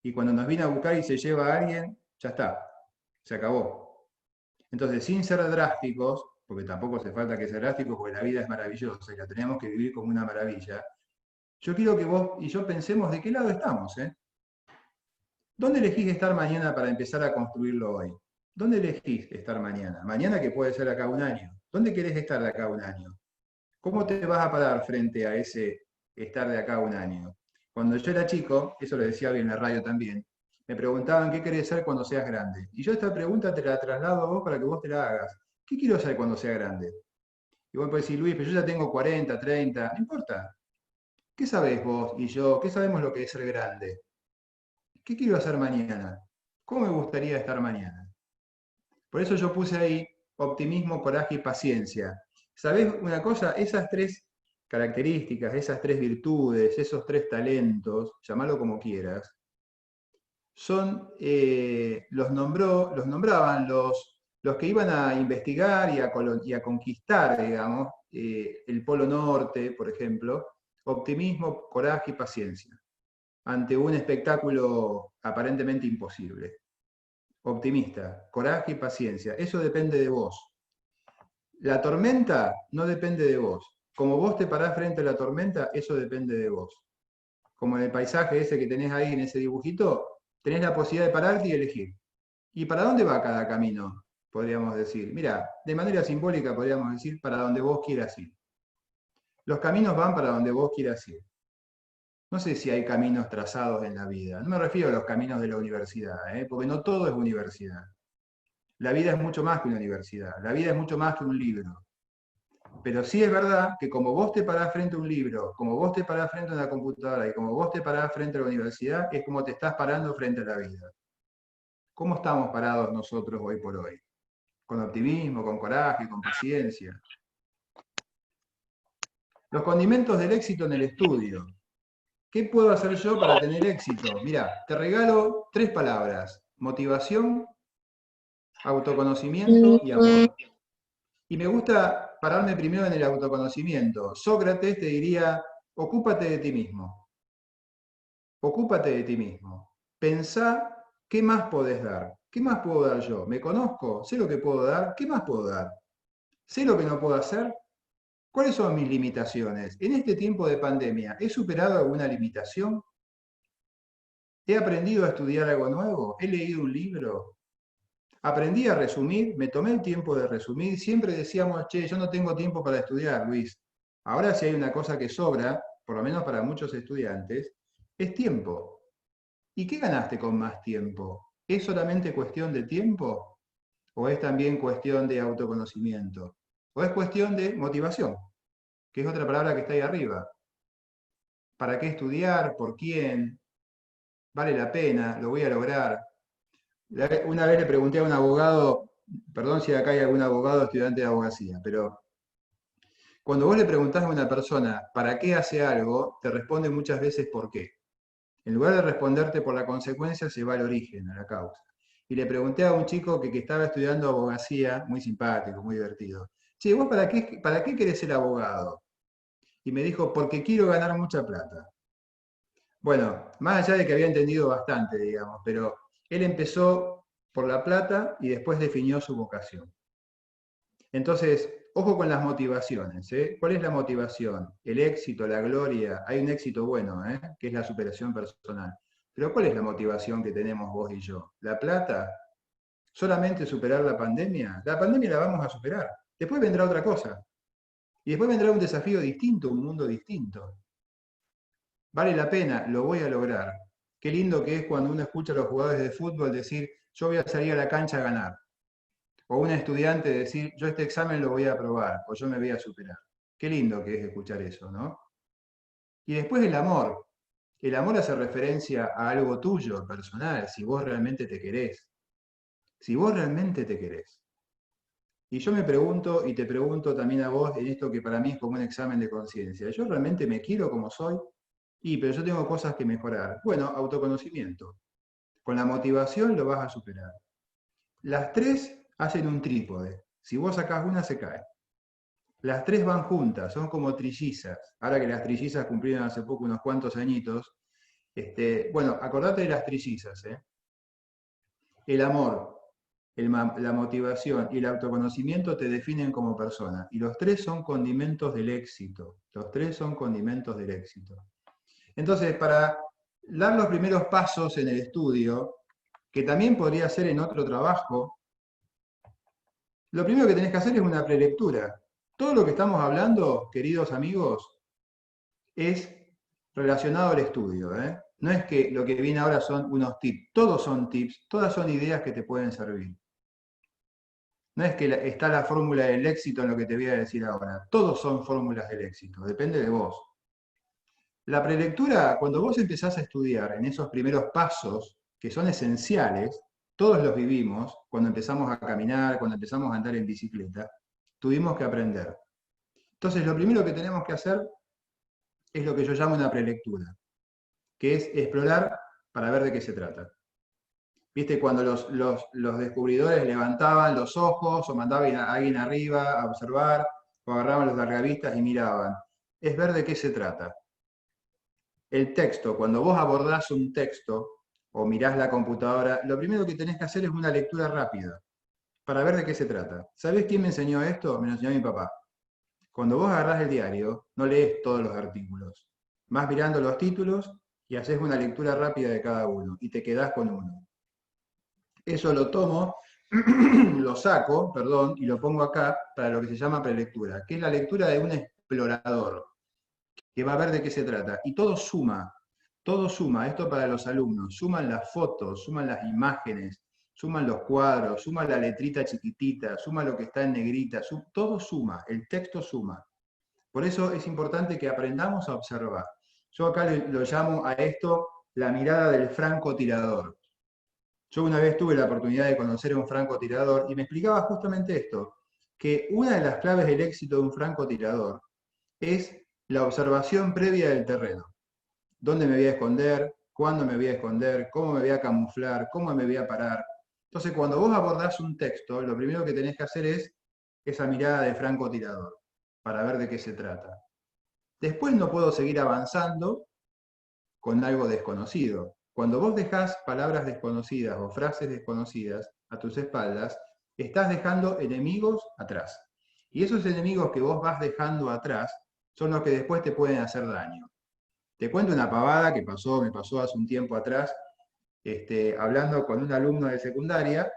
Y cuando nos viene a buscar y se lleva a alguien, ya está, se acabó. Entonces, sin ser drásticos, porque tampoco hace falta que sea drástico, porque la vida es maravillosa y la tenemos que vivir como una maravilla, yo quiero que vos y yo pensemos de qué lado estamos, ¿eh? ¿Dónde elegís estar mañana para empezar a construirlo hoy? ¿Dónde elegís estar mañana? Mañana que puede ser acá un año. ¿Dónde querés estar de acá a un año? ¿Cómo te vas a parar frente a ese estar de acá a un año? Cuando yo era chico, eso lo decía hoy en la radio también, me preguntaban qué querés ser cuando seas grande. Y yo esta pregunta te la traslado a vos para que vos te la hagas. ¿Qué quiero ser cuando sea grande? Y vos podés decir, Luis, pero yo ya tengo 40, 30, no importa. ¿Qué sabés vos y yo? ¿Qué sabemos lo que es ser grande? ¿Qué quiero hacer mañana? ¿Cómo me gustaría estar mañana? Por eso yo puse ahí optimismo, coraje y paciencia. ¿Sabés una cosa? Esas tres características, esas tres virtudes, esos tres talentos, llamalo como quieras, son, los nombraban los que iban a investigar y a conquistar, digamos, el Polo Norte, por ejemplo, optimismo, coraje y paciencia, ante un espectáculo aparentemente imposible. Optimista, coraje y paciencia, eso depende de vos. La tormenta no depende de vos. Como vos te parás frente a la tormenta, eso depende de vos. Como en el paisaje ese que tenés ahí en ese dibujito, tenés la posibilidad de pararte y elegir. ¿Y para dónde va cada camino? Podríamos decir. Mira, de manera simbólica podríamos decir para donde vos quieras ir. Los caminos van para donde vos quieras ir. No sé si hay caminos trazados en la vida. No me refiero a los caminos de la universidad, porque no todo es universidad. La vida es mucho más que una universidad. La vida es mucho más que un libro. Pero sí es verdad que como vos te parás frente a un libro, como vos te parás frente a una computadora y como vos te parás frente a la universidad, es como te estás parando frente a la vida. ¿Cómo estamos parados nosotros hoy por hoy? Con optimismo, con coraje, con paciencia. Los condimentos del éxito en el estudio. ¿Qué puedo hacer yo para tener éxito? Mira, te regalo 3 palabras: motivación, autoconocimiento y amor. Y me gusta pararme primero en el autoconocimiento. Sócrates te diría, ocúpate de ti mismo. Ocúpate de ti mismo. Pensá qué más podés dar. ¿Qué más puedo dar yo? ¿Me conozco? ¿Sé lo que puedo dar? ¿Qué más puedo dar? ¿Sé lo que no puedo hacer? ¿Cuáles son mis limitaciones? En este tiempo de pandemia, ¿he superado alguna limitación? ¿He aprendido a estudiar algo nuevo? ¿He leído un libro? Aprendí a resumir, me tomé el tiempo de resumir. Siempre decíamos, che, yo no tengo tiempo para estudiar, Luis. Ahora si hay una cosa que sobra, por lo menos para muchos estudiantes, es tiempo. ¿Y qué ganaste con más tiempo? ¿Es solamente cuestión de tiempo? ¿O es también cuestión de autoconocimiento? ¿O es cuestión de motivación? Que es otra palabra que está ahí arriba. ¿Para qué estudiar? ¿Por quién? ¿Vale la pena? ¿Lo voy a lograr? Una vez le pregunté a un abogado, perdón si acá hay algún abogado estudiante de abogacía, pero cuando vos le preguntás a una persona para qué hace algo, te responde muchas veces por qué. En lugar de responderte por la consecuencia, se va al origen, a la causa. Y le pregunté a un chico que estaba estudiando abogacía, muy simpático, muy divertido. Che, ¿vos para qué querés ser abogado? Y me dijo, porque quiero ganar mucha plata. Bueno, más allá de que había entendido bastante, digamos, pero él empezó por la plata y después definió su vocación. Entonces, ojo con las motivaciones, ¿eh? ¿Cuál es la motivación? El éxito, la gloria. Hay un éxito bueno, ¿eh? Que es la superación personal. Pero ¿cuál es la motivación que tenemos vos y yo? ¿La plata? ¿Solamente superar la pandemia? La pandemia la vamos a superar. Después vendrá otra cosa. Y después vendrá un desafío distinto, un mundo distinto. Vale la pena, lo voy a lograr. Qué lindo que es cuando uno escucha a los jugadores de fútbol decir, yo voy a salir a la cancha a ganar. O un estudiante decir, yo este examen lo voy a aprobar, o yo me voy a superar. Qué lindo que es escuchar eso, ¿no? Y después el amor. El amor hace referencia a algo tuyo, personal, si vos realmente te querés. Si vos realmente te querés. Y yo me pregunto, y te pregunto también a vos, en esto que para mí es como un examen de conciencia. ¿Yo realmente me quiero como soy? Pero yo tengo cosas que mejorar. Bueno, autoconocimiento. Con la motivación lo vas a superar. Las 3 hacen un trípode. Si vos sacás una, se cae. Las tres van juntas, son como trillizas. Ahora que las trillizas cumplieron hace poco unos cuantos añitos, bueno, acordate de las trillizas, ¿eh? El amor, la motivación y el autoconocimiento te definen como persona. Y los tres son condimentos del éxito. Los tres son condimentos del éxito. Entonces, para dar los primeros pasos en el estudio, que también podría ser en otro trabajo, lo primero que tenés que hacer es una prelectura. Todo lo que estamos hablando, queridos amigos, es relacionado al estudio, ¿eh? No es que lo que viene ahora son unos tips, todos son tips, todas son ideas que te pueden servir. No es que está la fórmula del éxito en lo que te voy a decir ahora, todos son fórmulas del éxito, depende de vos. La prelectura, cuando vos empezás a estudiar en esos primeros pasos, que son esenciales, todos los vivimos, cuando empezamos a caminar, cuando empezamos a andar en bicicleta, tuvimos que aprender. Entonces, lo primero que tenemos que hacer es lo que yo llamo una prelectura, que es explorar para ver de qué se trata. ¿Viste? Cuando los descubridores levantaban los ojos o mandaban a alguien arriba a observar, o agarraban los largavistas y miraban. Es ver de qué se trata. El texto, cuando vos abordás un texto o mirás la computadora, lo primero que tenés que hacer es una lectura rápida para ver de qué se trata. ¿Sabés quién me enseñó esto? Me lo enseñó mi papá. Cuando vos agarrás el diario, no lees todos los artículos. Vas mirando los títulos y haces una lectura rápida de cada uno y te quedás con uno. Eso lo tomo, lo saco, perdón, y lo pongo acá para lo que se llama prelectura, que es la lectura de un explorador, que va a ver de qué se trata. Y todo suma, esto para los alumnos, suman las fotos, suman las imágenes, suman los cuadros, suma la letrita chiquitita, suma lo que está en negrita, todo suma, el texto suma. Por eso es importante que aprendamos a observar. Yo acá lo llamo a esto la mirada del francotirador. Yo una vez tuve la oportunidad de conocer a un francotirador y me explicaba justamente esto, que una de las claves del éxito de un francotirador es la observación previa del terreno. ¿Dónde me voy a esconder? ¿Cuándo me voy a esconder? ¿Cómo me voy a camuflar? ¿Cómo me voy a parar? Entonces, cuando vos abordás un texto, lo primero que tenés que hacer es esa mirada de francotirador, para ver de qué se trata. Después no puedo seguir avanzando con algo desconocido. Cuando vos dejás palabras desconocidas o frases desconocidas a tus espaldas, estás dejando enemigos atrás. Y esos enemigos que vos vas dejando atrás son los que después te pueden hacer daño. Te cuento una pavada que me pasó hace un tiempo atrás, hablando con un alumno de secundaria.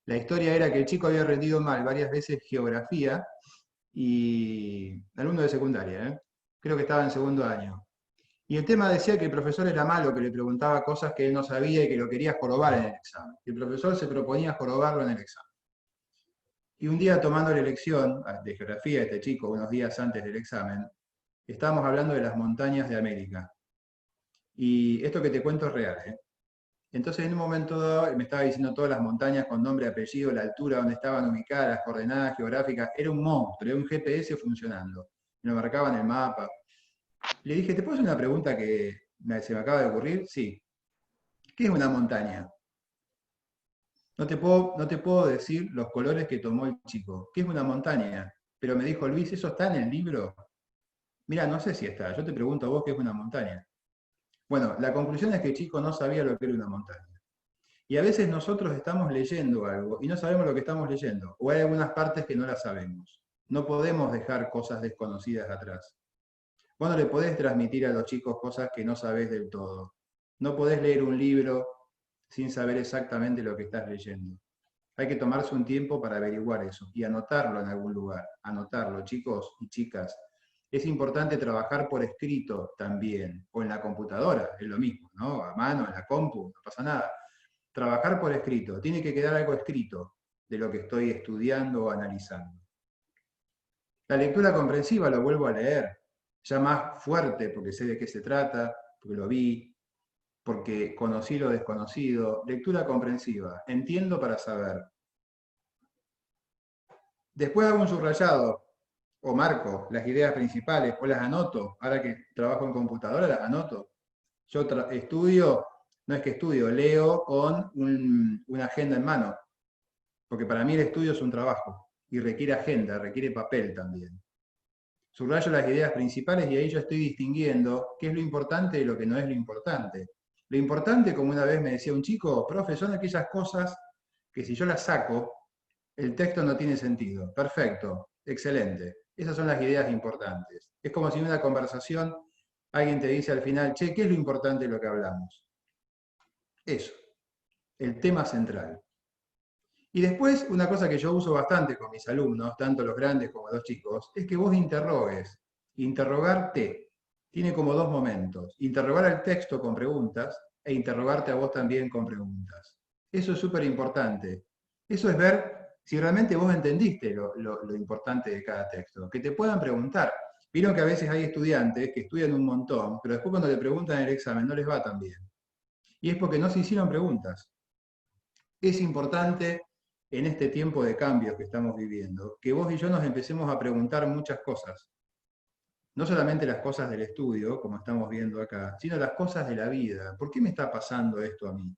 La historia era que el chico había rendido mal varias veces geografía, y alumno de secundaria, creo que estaba en segundo año. Y el tema decía que el profesor era malo, que le preguntaba cosas que él no sabía y que lo quería jorobar en el examen. Y el profesor se proponía jorobarlo en el examen. Y un día tomando la lección de geografía este chico, unos días antes del examen, estábamos hablando de las montañas de América. Y esto que te cuento es real, ¿eh? Entonces en un momento dado me estaba diciendo todas las montañas con nombre, apellido, la altura donde estaban ubicadas, las coordenadas geográficas. Era un monstruo, era un GPS funcionando. Me lo marcaba en el mapa. Le dije, ¿te puedo hacer una pregunta que se me acaba de ocurrir? Sí. ¿Qué es una montaña? No te puedo decir los colores que tomó el chico. ¿Qué es una montaña? Pero me dijo, Luis, ¿eso está en el libro? Mira, no sé si está. Yo te pregunto a vos qué es una montaña. Bueno, la conclusión es que el chico no sabía lo que era una montaña. Y a veces nosotros estamos leyendo algo y no sabemos lo que estamos leyendo. O hay algunas partes que no las sabemos. No podemos dejar cosas desconocidas atrás. Vos no le podés transmitir a los chicos cosas que no sabés del todo. No podés leer un libro sin saber exactamente lo que estás leyendo. Hay que tomarse un tiempo para averiguar eso y anotarlo en algún lugar. Anotarlo, chicos y chicas. Es importante trabajar por escrito también, o en la computadora, es lo mismo, ¿no? A mano, en la compu, no pasa nada. Trabajar por escrito, tiene que quedar algo escrito de lo que estoy estudiando o analizando. La lectura comprensiva lo vuelvo a leer, ya más fuerte, porque sé de qué se trata, porque lo vi, porque conocí lo desconocido. Lectura comprensiva, entiendo para saber. Después hago un subrayado, o marco las ideas principales, o las anoto. Ahora que trabajo en computadora, las anoto. Yo estudio, no es que estudio, leo con una agenda en mano, porque para mí el estudio es un trabajo. y requiere agenda, requiere papel también. Subrayo las ideas principales y ahí yo estoy distinguiendo qué es lo importante y lo que no es lo importante. Lo importante, como una vez me decía un chico, profe, son aquellas cosas que si yo las saco, el texto no tiene sentido. Perfecto, excelente. Esas son las ideas importantes. Es como si en una conversación alguien te dice al final, che, ¿qué es lo importante de lo que hablamos? Eso, el tema central. Y después, una cosa que yo uso bastante con mis alumnos, tanto los grandes como los chicos, es que vos interrogues. Interrogarte tiene como dos momentos. Interrogar al texto con preguntas e interrogarte a vos también con preguntas. Eso es súper importante. Eso es ver si realmente vos entendiste lo importante de cada texto. Que te puedan preguntar. Vieron que a veces hay estudiantes que estudian un montón, pero después cuando le preguntan en el examen no les va tan bien. Y es porque no se hicieron preguntas. Es importante en este tiempo de cambios que estamos viviendo, que vos y yo nos empecemos a preguntar muchas cosas. No solamente las cosas del estudio, como estamos viendo acá, sino las cosas de la vida. ¿Por qué me está pasando esto a mí?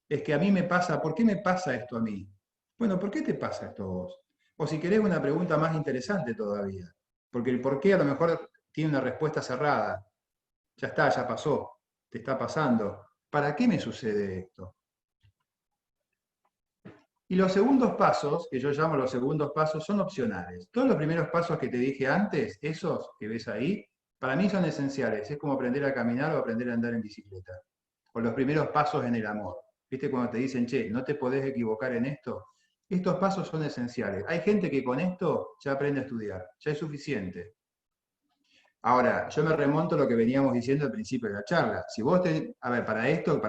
Es que a mí me pasa, ¿por qué me pasa esto a mí? Bueno, ¿por qué te pasa esto a vos? O si querés una pregunta más interesante todavía, porque el por qué a lo mejor tiene una respuesta cerrada. Ya está, ya pasó, te está pasando. ¿Para qué me sucede esto? Y los segundos pasos, que yo llamo los segundos pasos, son opcionales. Todos los primeros pasos que te dije antes, esos que ves ahí, para mí son esenciales. Es como aprender a caminar o aprender a andar en bicicleta. O los primeros pasos en el amor. ¿Viste cuando te dicen, che, no te podés equivocar en esto? Estos pasos son esenciales. Hay gente que con esto ya aprende a estudiar, ya es suficiente. Ahora, yo me remonto a lo que veníamos diciendo al principio de la charla. Si vos a ver, para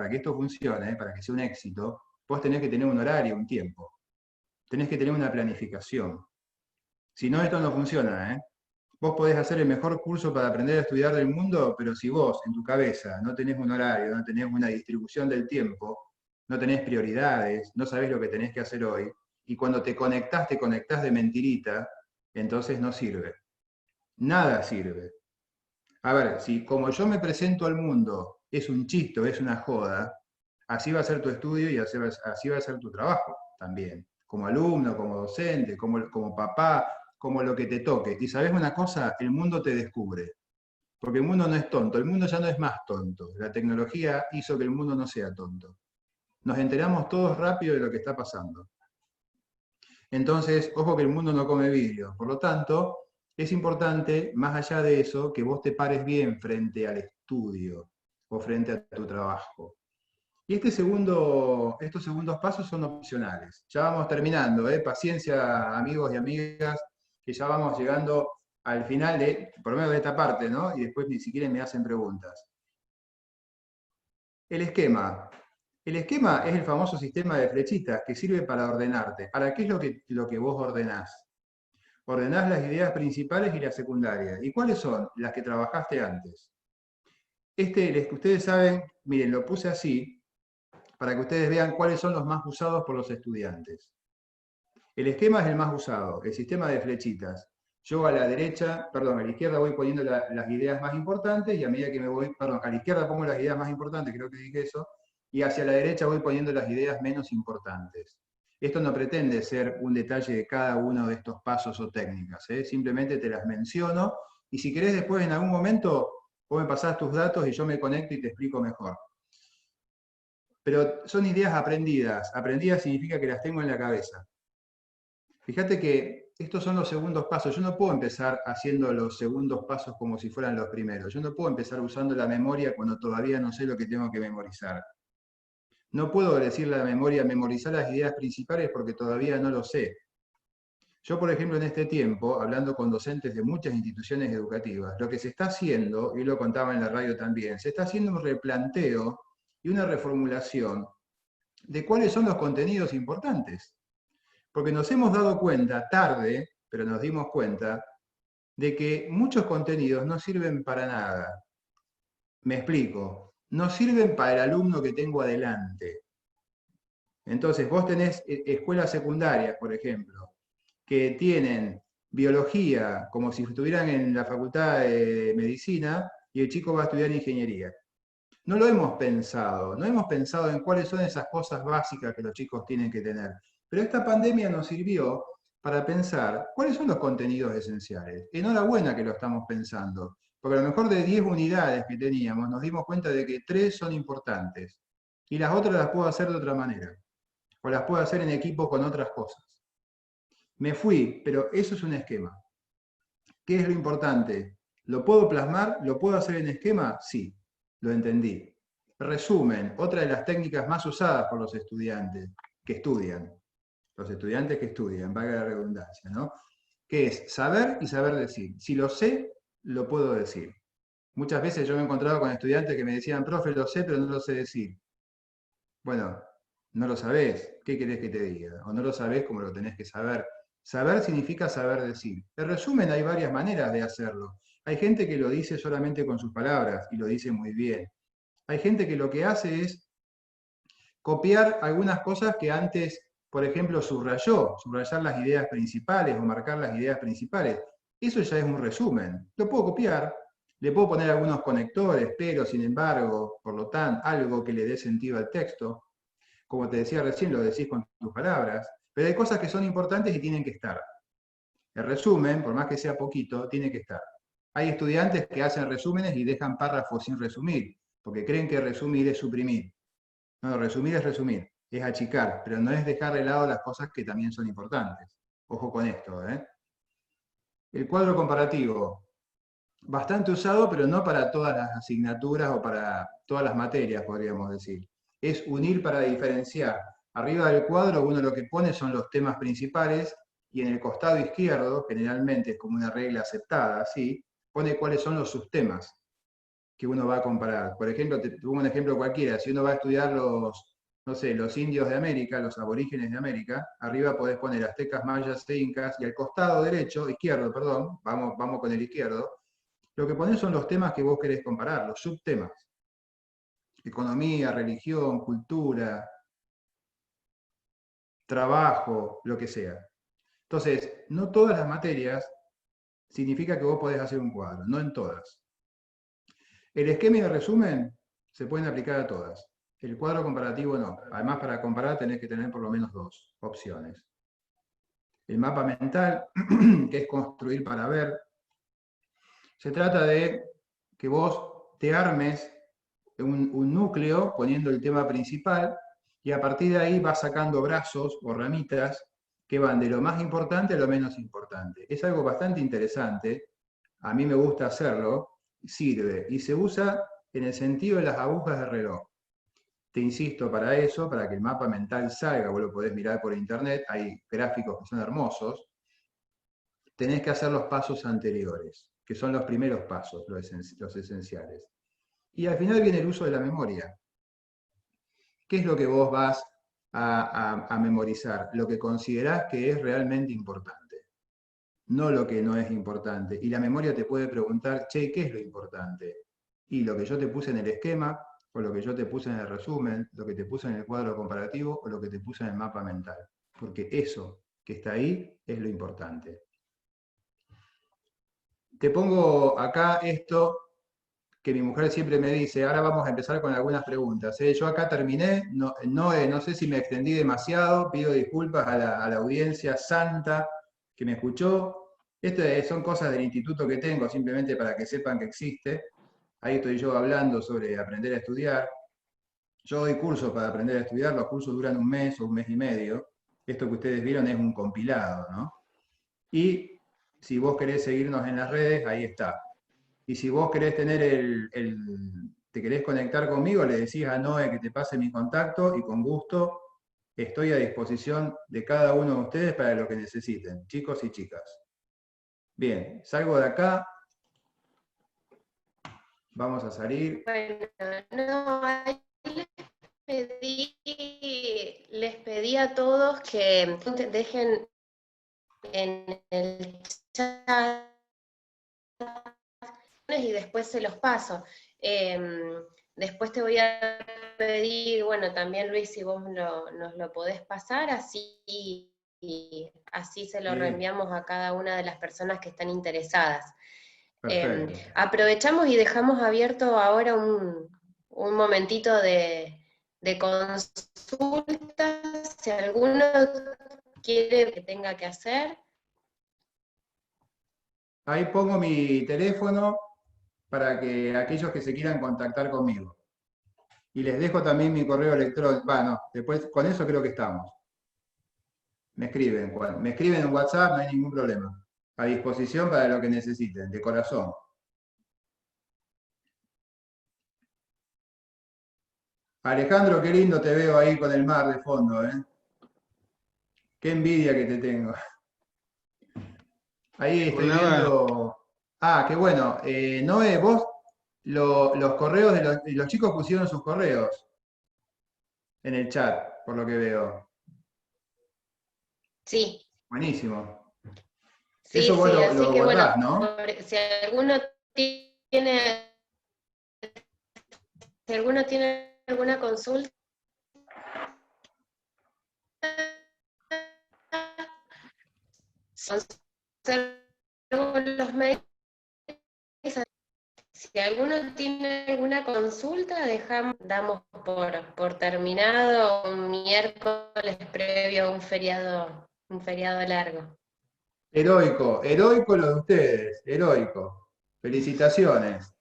que esto funcione, para que sea un éxito, vos tenés que tener un horario, un tiempo. Tenés que tener una planificación. Si no, esto no funciona, ¿eh? Vos podés hacer el mejor curso para aprender a estudiar del mundo, pero si vos en tu cabeza no tenés un horario, no tenés una distribución del tiempo, no tenés prioridades, no sabés lo que tenés que hacer hoy, y cuando te conectás de mentirita, entonces no sirve. Nada sirve. A ver, si como yo me presento al mundo es un chiste, es una joda, así va a ser tu estudio y así va a ser tu trabajo también, como alumno, como docente, como papá, como lo que te toque. Y sabes una cosa, el mundo te descubre, porque el mundo no es tonto, el mundo ya no es más tonto. La tecnología hizo que el mundo no sea tonto. Nos enteramos todos rápido de lo que está pasando. Entonces, ojo que el mundo no come vidrio. Por lo tanto, es importante, más allá de eso, que vos te pares bien frente al estudio o frente a tu trabajo. Y estos segundos pasos son opcionales. Ya vamos terminando, paciencia, amigos y amigas, que ya vamos llegando al final por lo menos de esta parte, ¿no? Y después ni siquiera me hacen preguntas. El esquema. El esquema es el famoso sistema de flechitas que sirve para ordenarte. ¿Para qué es lo que vos ordenás? Ordenás las ideas principales y las secundarias. ¿Y cuáles son? Las que trabajaste antes. Ustedes saben, miren, lo puse así, para que ustedes vean cuáles son los más usados por los estudiantes. El esquema es el más usado, el sistema de flechitas. Yo a la izquierda voy poniendo las ideas más importantes y a medida que a la izquierda pongo las ideas más importantes, creo que dije eso, y hacia la derecha voy poniendo las ideas menos importantes. Esto no pretende ser un detalle de cada uno de estos pasos o técnicas, simplemente te las menciono y si querés después en algún momento vos me pasás tus datos y yo me conecto y te explico mejor. Pero son ideas aprendidas. Aprendidas significa que las tengo en la cabeza. Fíjate que estos son los segundos pasos. Yo no puedo empezar haciendo los segundos pasos como si fueran los primeros. Yo no puedo empezar usando la memoria cuando todavía no sé lo que tengo que memorizar. No puedo decirle a la memoria memorizar las ideas principales porque todavía no lo sé. Yo, por ejemplo, en este tiempo, hablando con docentes de muchas instituciones educativas, lo que se está haciendo, y lo contaba en la radio también, se está haciendo un replanteo y una reformulación de cuáles son los contenidos importantes. Porque nos hemos dado cuenta, tarde, pero nos dimos cuenta, de que muchos contenidos no sirven para nada. Me explico, no sirven para el alumno que tengo adelante. Entonces, vos tenés escuelas secundarias, por ejemplo, que tienen biología como si estuvieran en la facultad de medicina y el chico va a estudiar ingeniería. No lo hemos pensado, no hemos pensado en cuáles son esas cosas básicas que los chicos tienen que tener. Pero esta pandemia nos sirvió para pensar cuáles son los contenidos esenciales. Enhorabuena que lo estamos pensando, porque a lo mejor de 10 unidades que teníamos nos dimos cuenta de que 3 son importantes y las otras las puedo hacer de otra manera, o las puedo hacer en equipo con otras cosas. Me fui, pero eso es un esquema. ¿Qué es lo importante? ¿Lo puedo plasmar? ¿Lo puedo hacer en esquema? Sí, lo entendí. Resumen, otra de las técnicas más usadas por los estudiantes que estudian. Los estudiantes que estudian, valga la redundancia, ¿no? Que es saber y saber decir. Si lo sé, lo puedo decir. Muchas veces yo me he encontrado con estudiantes que me decían, profe, lo sé, pero no lo sé decir. Bueno, no lo sabés, ¿qué querés que te diga? O no lo sabés como lo tenés que saber. Saber significa saber decir. En resumen, hay varias maneras de hacerlo. Hay gente que lo dice solamente con sus palabras y lo dice muy bien. Hay gente que lo que hace es copiar algunas cosas que antes, por ejemplo, subrayar las ideas principales o marcar las ideas principales. Eso ya es un resumen. Lo puedo copiar, le puedo poner algunos conectores, pero, sin embargo, por lo tanto, algo que le dé sentido al texto. Como te decía recién, lo decís con tus palabras, pero hay cosas que son importantes y tienen que estar. El resumen, por más que sea poquito, tiene que estar. Hay estudiantes que hacen resúmenes y dejan párrafos sin resumir, porque creen que resumir es suprimir. No, resumir es achicar, pero no es dejar de lado las cosas que también son importantes. Ojo con esto, ¿eh? El cuadro comparativo, bastante usado, pero no para todas las asignaturas o para todas las materias, podríamos decir. Es unir para diferenciar. Arriba del cuadro uno lo que pone son los temas principales y en el costado izquierdo, generalmente es como una regla aceptada, así, pone cuáles son los subtemas que uno va a comparar. Por ejemplo, te pongo un ejemplo cualquiera, si uno va a estudiar no sé, los indios de América, los aborígenes de América, arriba podés poner aztecas, mayas e incas, y al costado derecho, izquierdo, perdón, vamos con el izquierdo, lo que pones son los temas que vos querés comparar, los subtemas. Economía, religión, cultura, trabajo, lo que sea. Entonces, no todas las materias significa que vos podés hacer un cuadro, no en todas. El esquema y el resumen se pueden aplicar a todas. El cuadro comparativo no. Además, para comparar tenés que tener por lo menos dos opciones. El mapa mental, que es construir para ver. Se trata de que vos te armes un núcleo poniendo el tema principal y a partir de ahí vas sacando brazos o ramitas que van de lo más importante a lo menos importante. Es algo bastante interesante, a mí me gusta hacerlo, sirve y se usa en el sentido de las agujas de reloj. Te insisto para eso, para que el mapa mental salga, vos lo podés mirar por internet, hay gráficos que son hermosos, tenés que hacer los pasos anteriores, que son los primeros pasos, los esenciales. Y al final viene el uso de la memoria. ¿Qué es lo que vos vas a memorizar? Lo que considerás que es realmente importante, no lo que no es importante. Y la memoria te puede preguntar, che, ¿qué es lo importante? Y lo que yo te puse en el esquema, o lo que yo te puse en el resumen, lo que te puse en el cuadro comparativo, o lo que te puse en el mapa mental. Porque eso que está ahí es lo importante. Te pongo acá esto que mi mujer siempre me dice, ahora vamos a empezar con algunas preguntas. Yo acá terminé, no sé si me extendí demasiado, pido disculpas a la audiencia santa que me escuchó. Estas son cosas del instituto que tengo, simplemente para que sepan que existe. Ahí estoy yo hablando sobre aprender a estudiar. Yo doy cursos para aprender a estudiar, los cursos duran un mes o un mes y medio. Esto que ustedes vieron es un compilado, ¿no? Y si vos querés seguirnos en las redes, ahí está. Y si vos querés tener te querés conectar conmigo, le decís a Noé que te pase mi contacto y con gusto estoy a disposición de cada uno de ustedes para lo que necesiten, chicos y chicas. Bien, salgo de acá. Vamos a salir. Bueno, no, ahí les pedí a todos que dejen en el chat y después se los paso. Después te voy a pedir, bueno, también Luis, si vos nos lo podés pasar, así se lo reenviamos a cada una de las personas que están interesadas. Aprovechamos y dejamos abierto ahora un momentito de consultas. Si alguno quiere que tenga que hacer. Ahí pongo mi teléfono para que aquellos que se quieran contactar conmigo. Y les dejo también mi correo electrónico. Bueno, después con eso creo que estamos. Me escriben en WhatsApp, no hay ningún problema. A disposición para lo que necesiten, de corazón. Alejandro, qué lindo te veo ahí con el mar de fondo, ¿eh? Qué envidia que te tengo. Ahí estoy Recordaba, viendo. Ah, qué bueno. Noé, vos, los correos de los chicos pusieron sus correos en el chat, por lo que veo. Sí, Buenísimo. sí, Eso vos sí, así lo que bueno, guardás, ¿no? si tiene, si alguno tiene alguna consulta, conservo los mails. Si alguno tiene alguna consulta, damos por terminado un miércoles previo a un feriado largo. Heroico, heroico lo de ustedes, heroico. Felicitaciones.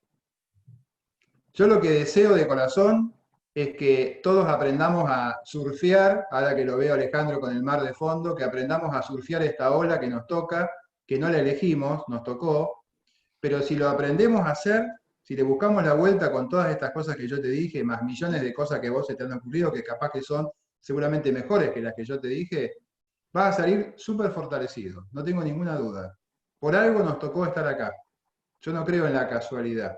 Yo lo que deseo de corazón es que todos aprendamos a surfear, ahora que lo veo Alejandro con el mar de fondo, que aprendamos a surfear esta ola que nos toca, que no la elegimos, nos tocó, pero si lo aprendemos a hacer, si le buscamos la vuelta con todas estas cosas que yo te dije, más millones de cosas que vos se te han ocurrido, que capaz que son seguramente mejores que las que yo te dije, vas a salir súper fortalecido, no tengo ninguna duda. Por algo nos tocó estar acá. Yo no creo en la casualidad,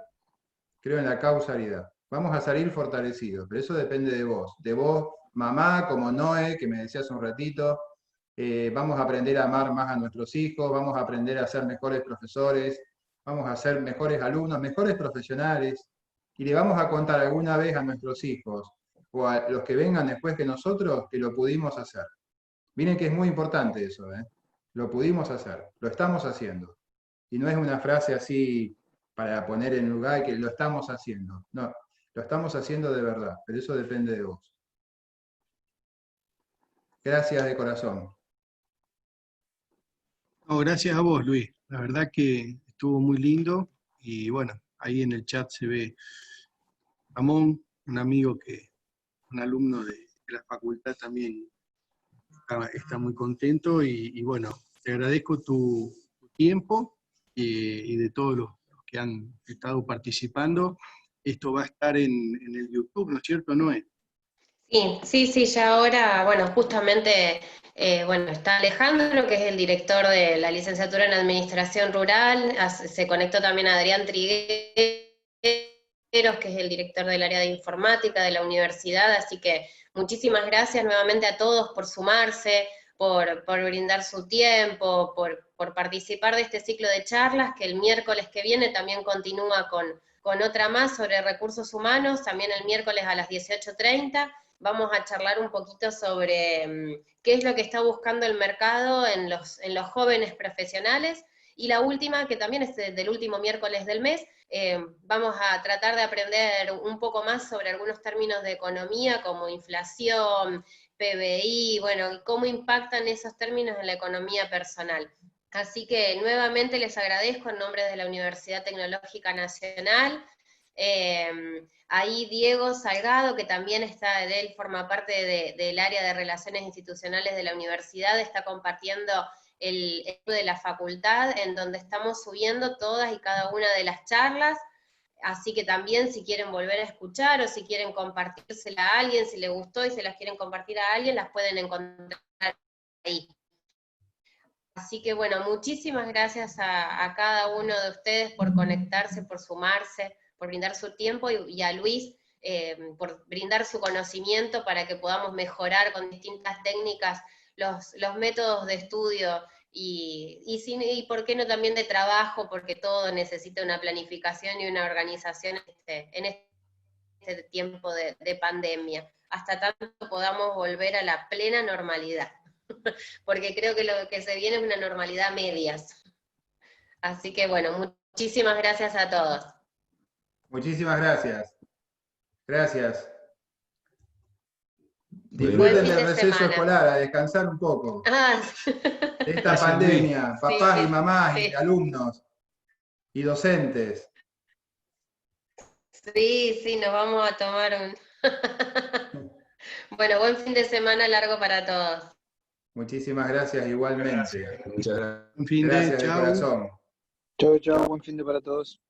creo en la causalidad. Vamos a salir fortalecidos, pero eso depende de vos, mamá, como Noé, que me decías un ratito. Vamos a aprender a amar más a nuestros hijos, vamos a aprender a ser mejores profesores, vamos a ser mejores alumnos, mejores profesionales, y le vamos a contar alguna vez a nuestros hijos o a los que vengan después que nosotros que lo pudimos hacer. Miren que es muy importante eso, ¿eh? Lo pudimos hacer, lo estamos haciendo. Y no es una frase así para poner en lugar que lo estamos haciendo. No, lo estamos haciendo de verdad, pero eso depende de vos. Gracias de corazón. no, gracias a vos, Luis. La verdad que estuvo muy lindo y bueno, ahí en el chat se ve Ramón, un amigo un alumno de la facultad también está muy contento y bueno, te agradezco tu tiempo y de todos los que han estado participando. Esto va a estar en el YouTube, ¿no es cierto, Noé? Sí, ya ahora, bueno, justamente, bueno, está Alejandro, que es el director de la licenciatura en Administración Rural, se conectó también Adrián Trigueros, que es el director del área de informática de la universidad, así que muchísimas gracias nuevamente a todos por sumarse, por brindar su tiempo, por participar de este ciclo de charlas, que el miércoles que viene también continúa con otra más sobre recursos humanos, también el miércoles a las 18:30. Vamos a charlar un poquito sobre qué es lo que está buscando el mercado en los jóvenes profesionales. Y la última, que también es del último miércoles del mes, vamos a tratar de aprender un poco más sobre algunos términos de economía como inflación, PBI, bueno, y cómo impactan esos términos en la economía personal. Así que nuevamente les agradezco en nombre de la Universidad Tecnológica Nacional. Ahí Diego Salgado, que también está, él forma parte del área de Relaciones Institucionales de la universidad, está compartiendo el de la facultad, en donde estamos subiendo todas y cada una de las charlas, así que también si quieren volver a escuchar o si quieren compartírsela a alguien, si les gustó y se las quieren compartir a alguien, las pueden encontrar ahí. Así que bueno, muchísimas gracias a cada uno de ustedes por conectarse, por sumarse, por brindar su tiempo y a Luis por brindar su conocimiento para que podamos mejorar con distintas técnicas los métodos de estudio y por qué no también de trabajo, porque todo necesita una planificación y una organización en este tiempo de pandemia, hasta tanto podamos volver a la plena normalidad. Porque creo que lo que se viene es una normalidad a medias. Así que bueno, muchísimas gracias a todos. Muchísimas gracias. Gracias. Disfruten fin del de receso semana. escolar, a descansar un poco. Ah, Esta Gracias, pandemia, papás sí, y mamás y sí. alumnos y docentes. Sí, sí, nos vamos a tomar un... Bueno, buen fin de semana largo para todos. Muchísimas gracias igualmente. Muchas gracias. Un fin de, Gracias de chau. corazón. Chau, chau, buen fin de para todos.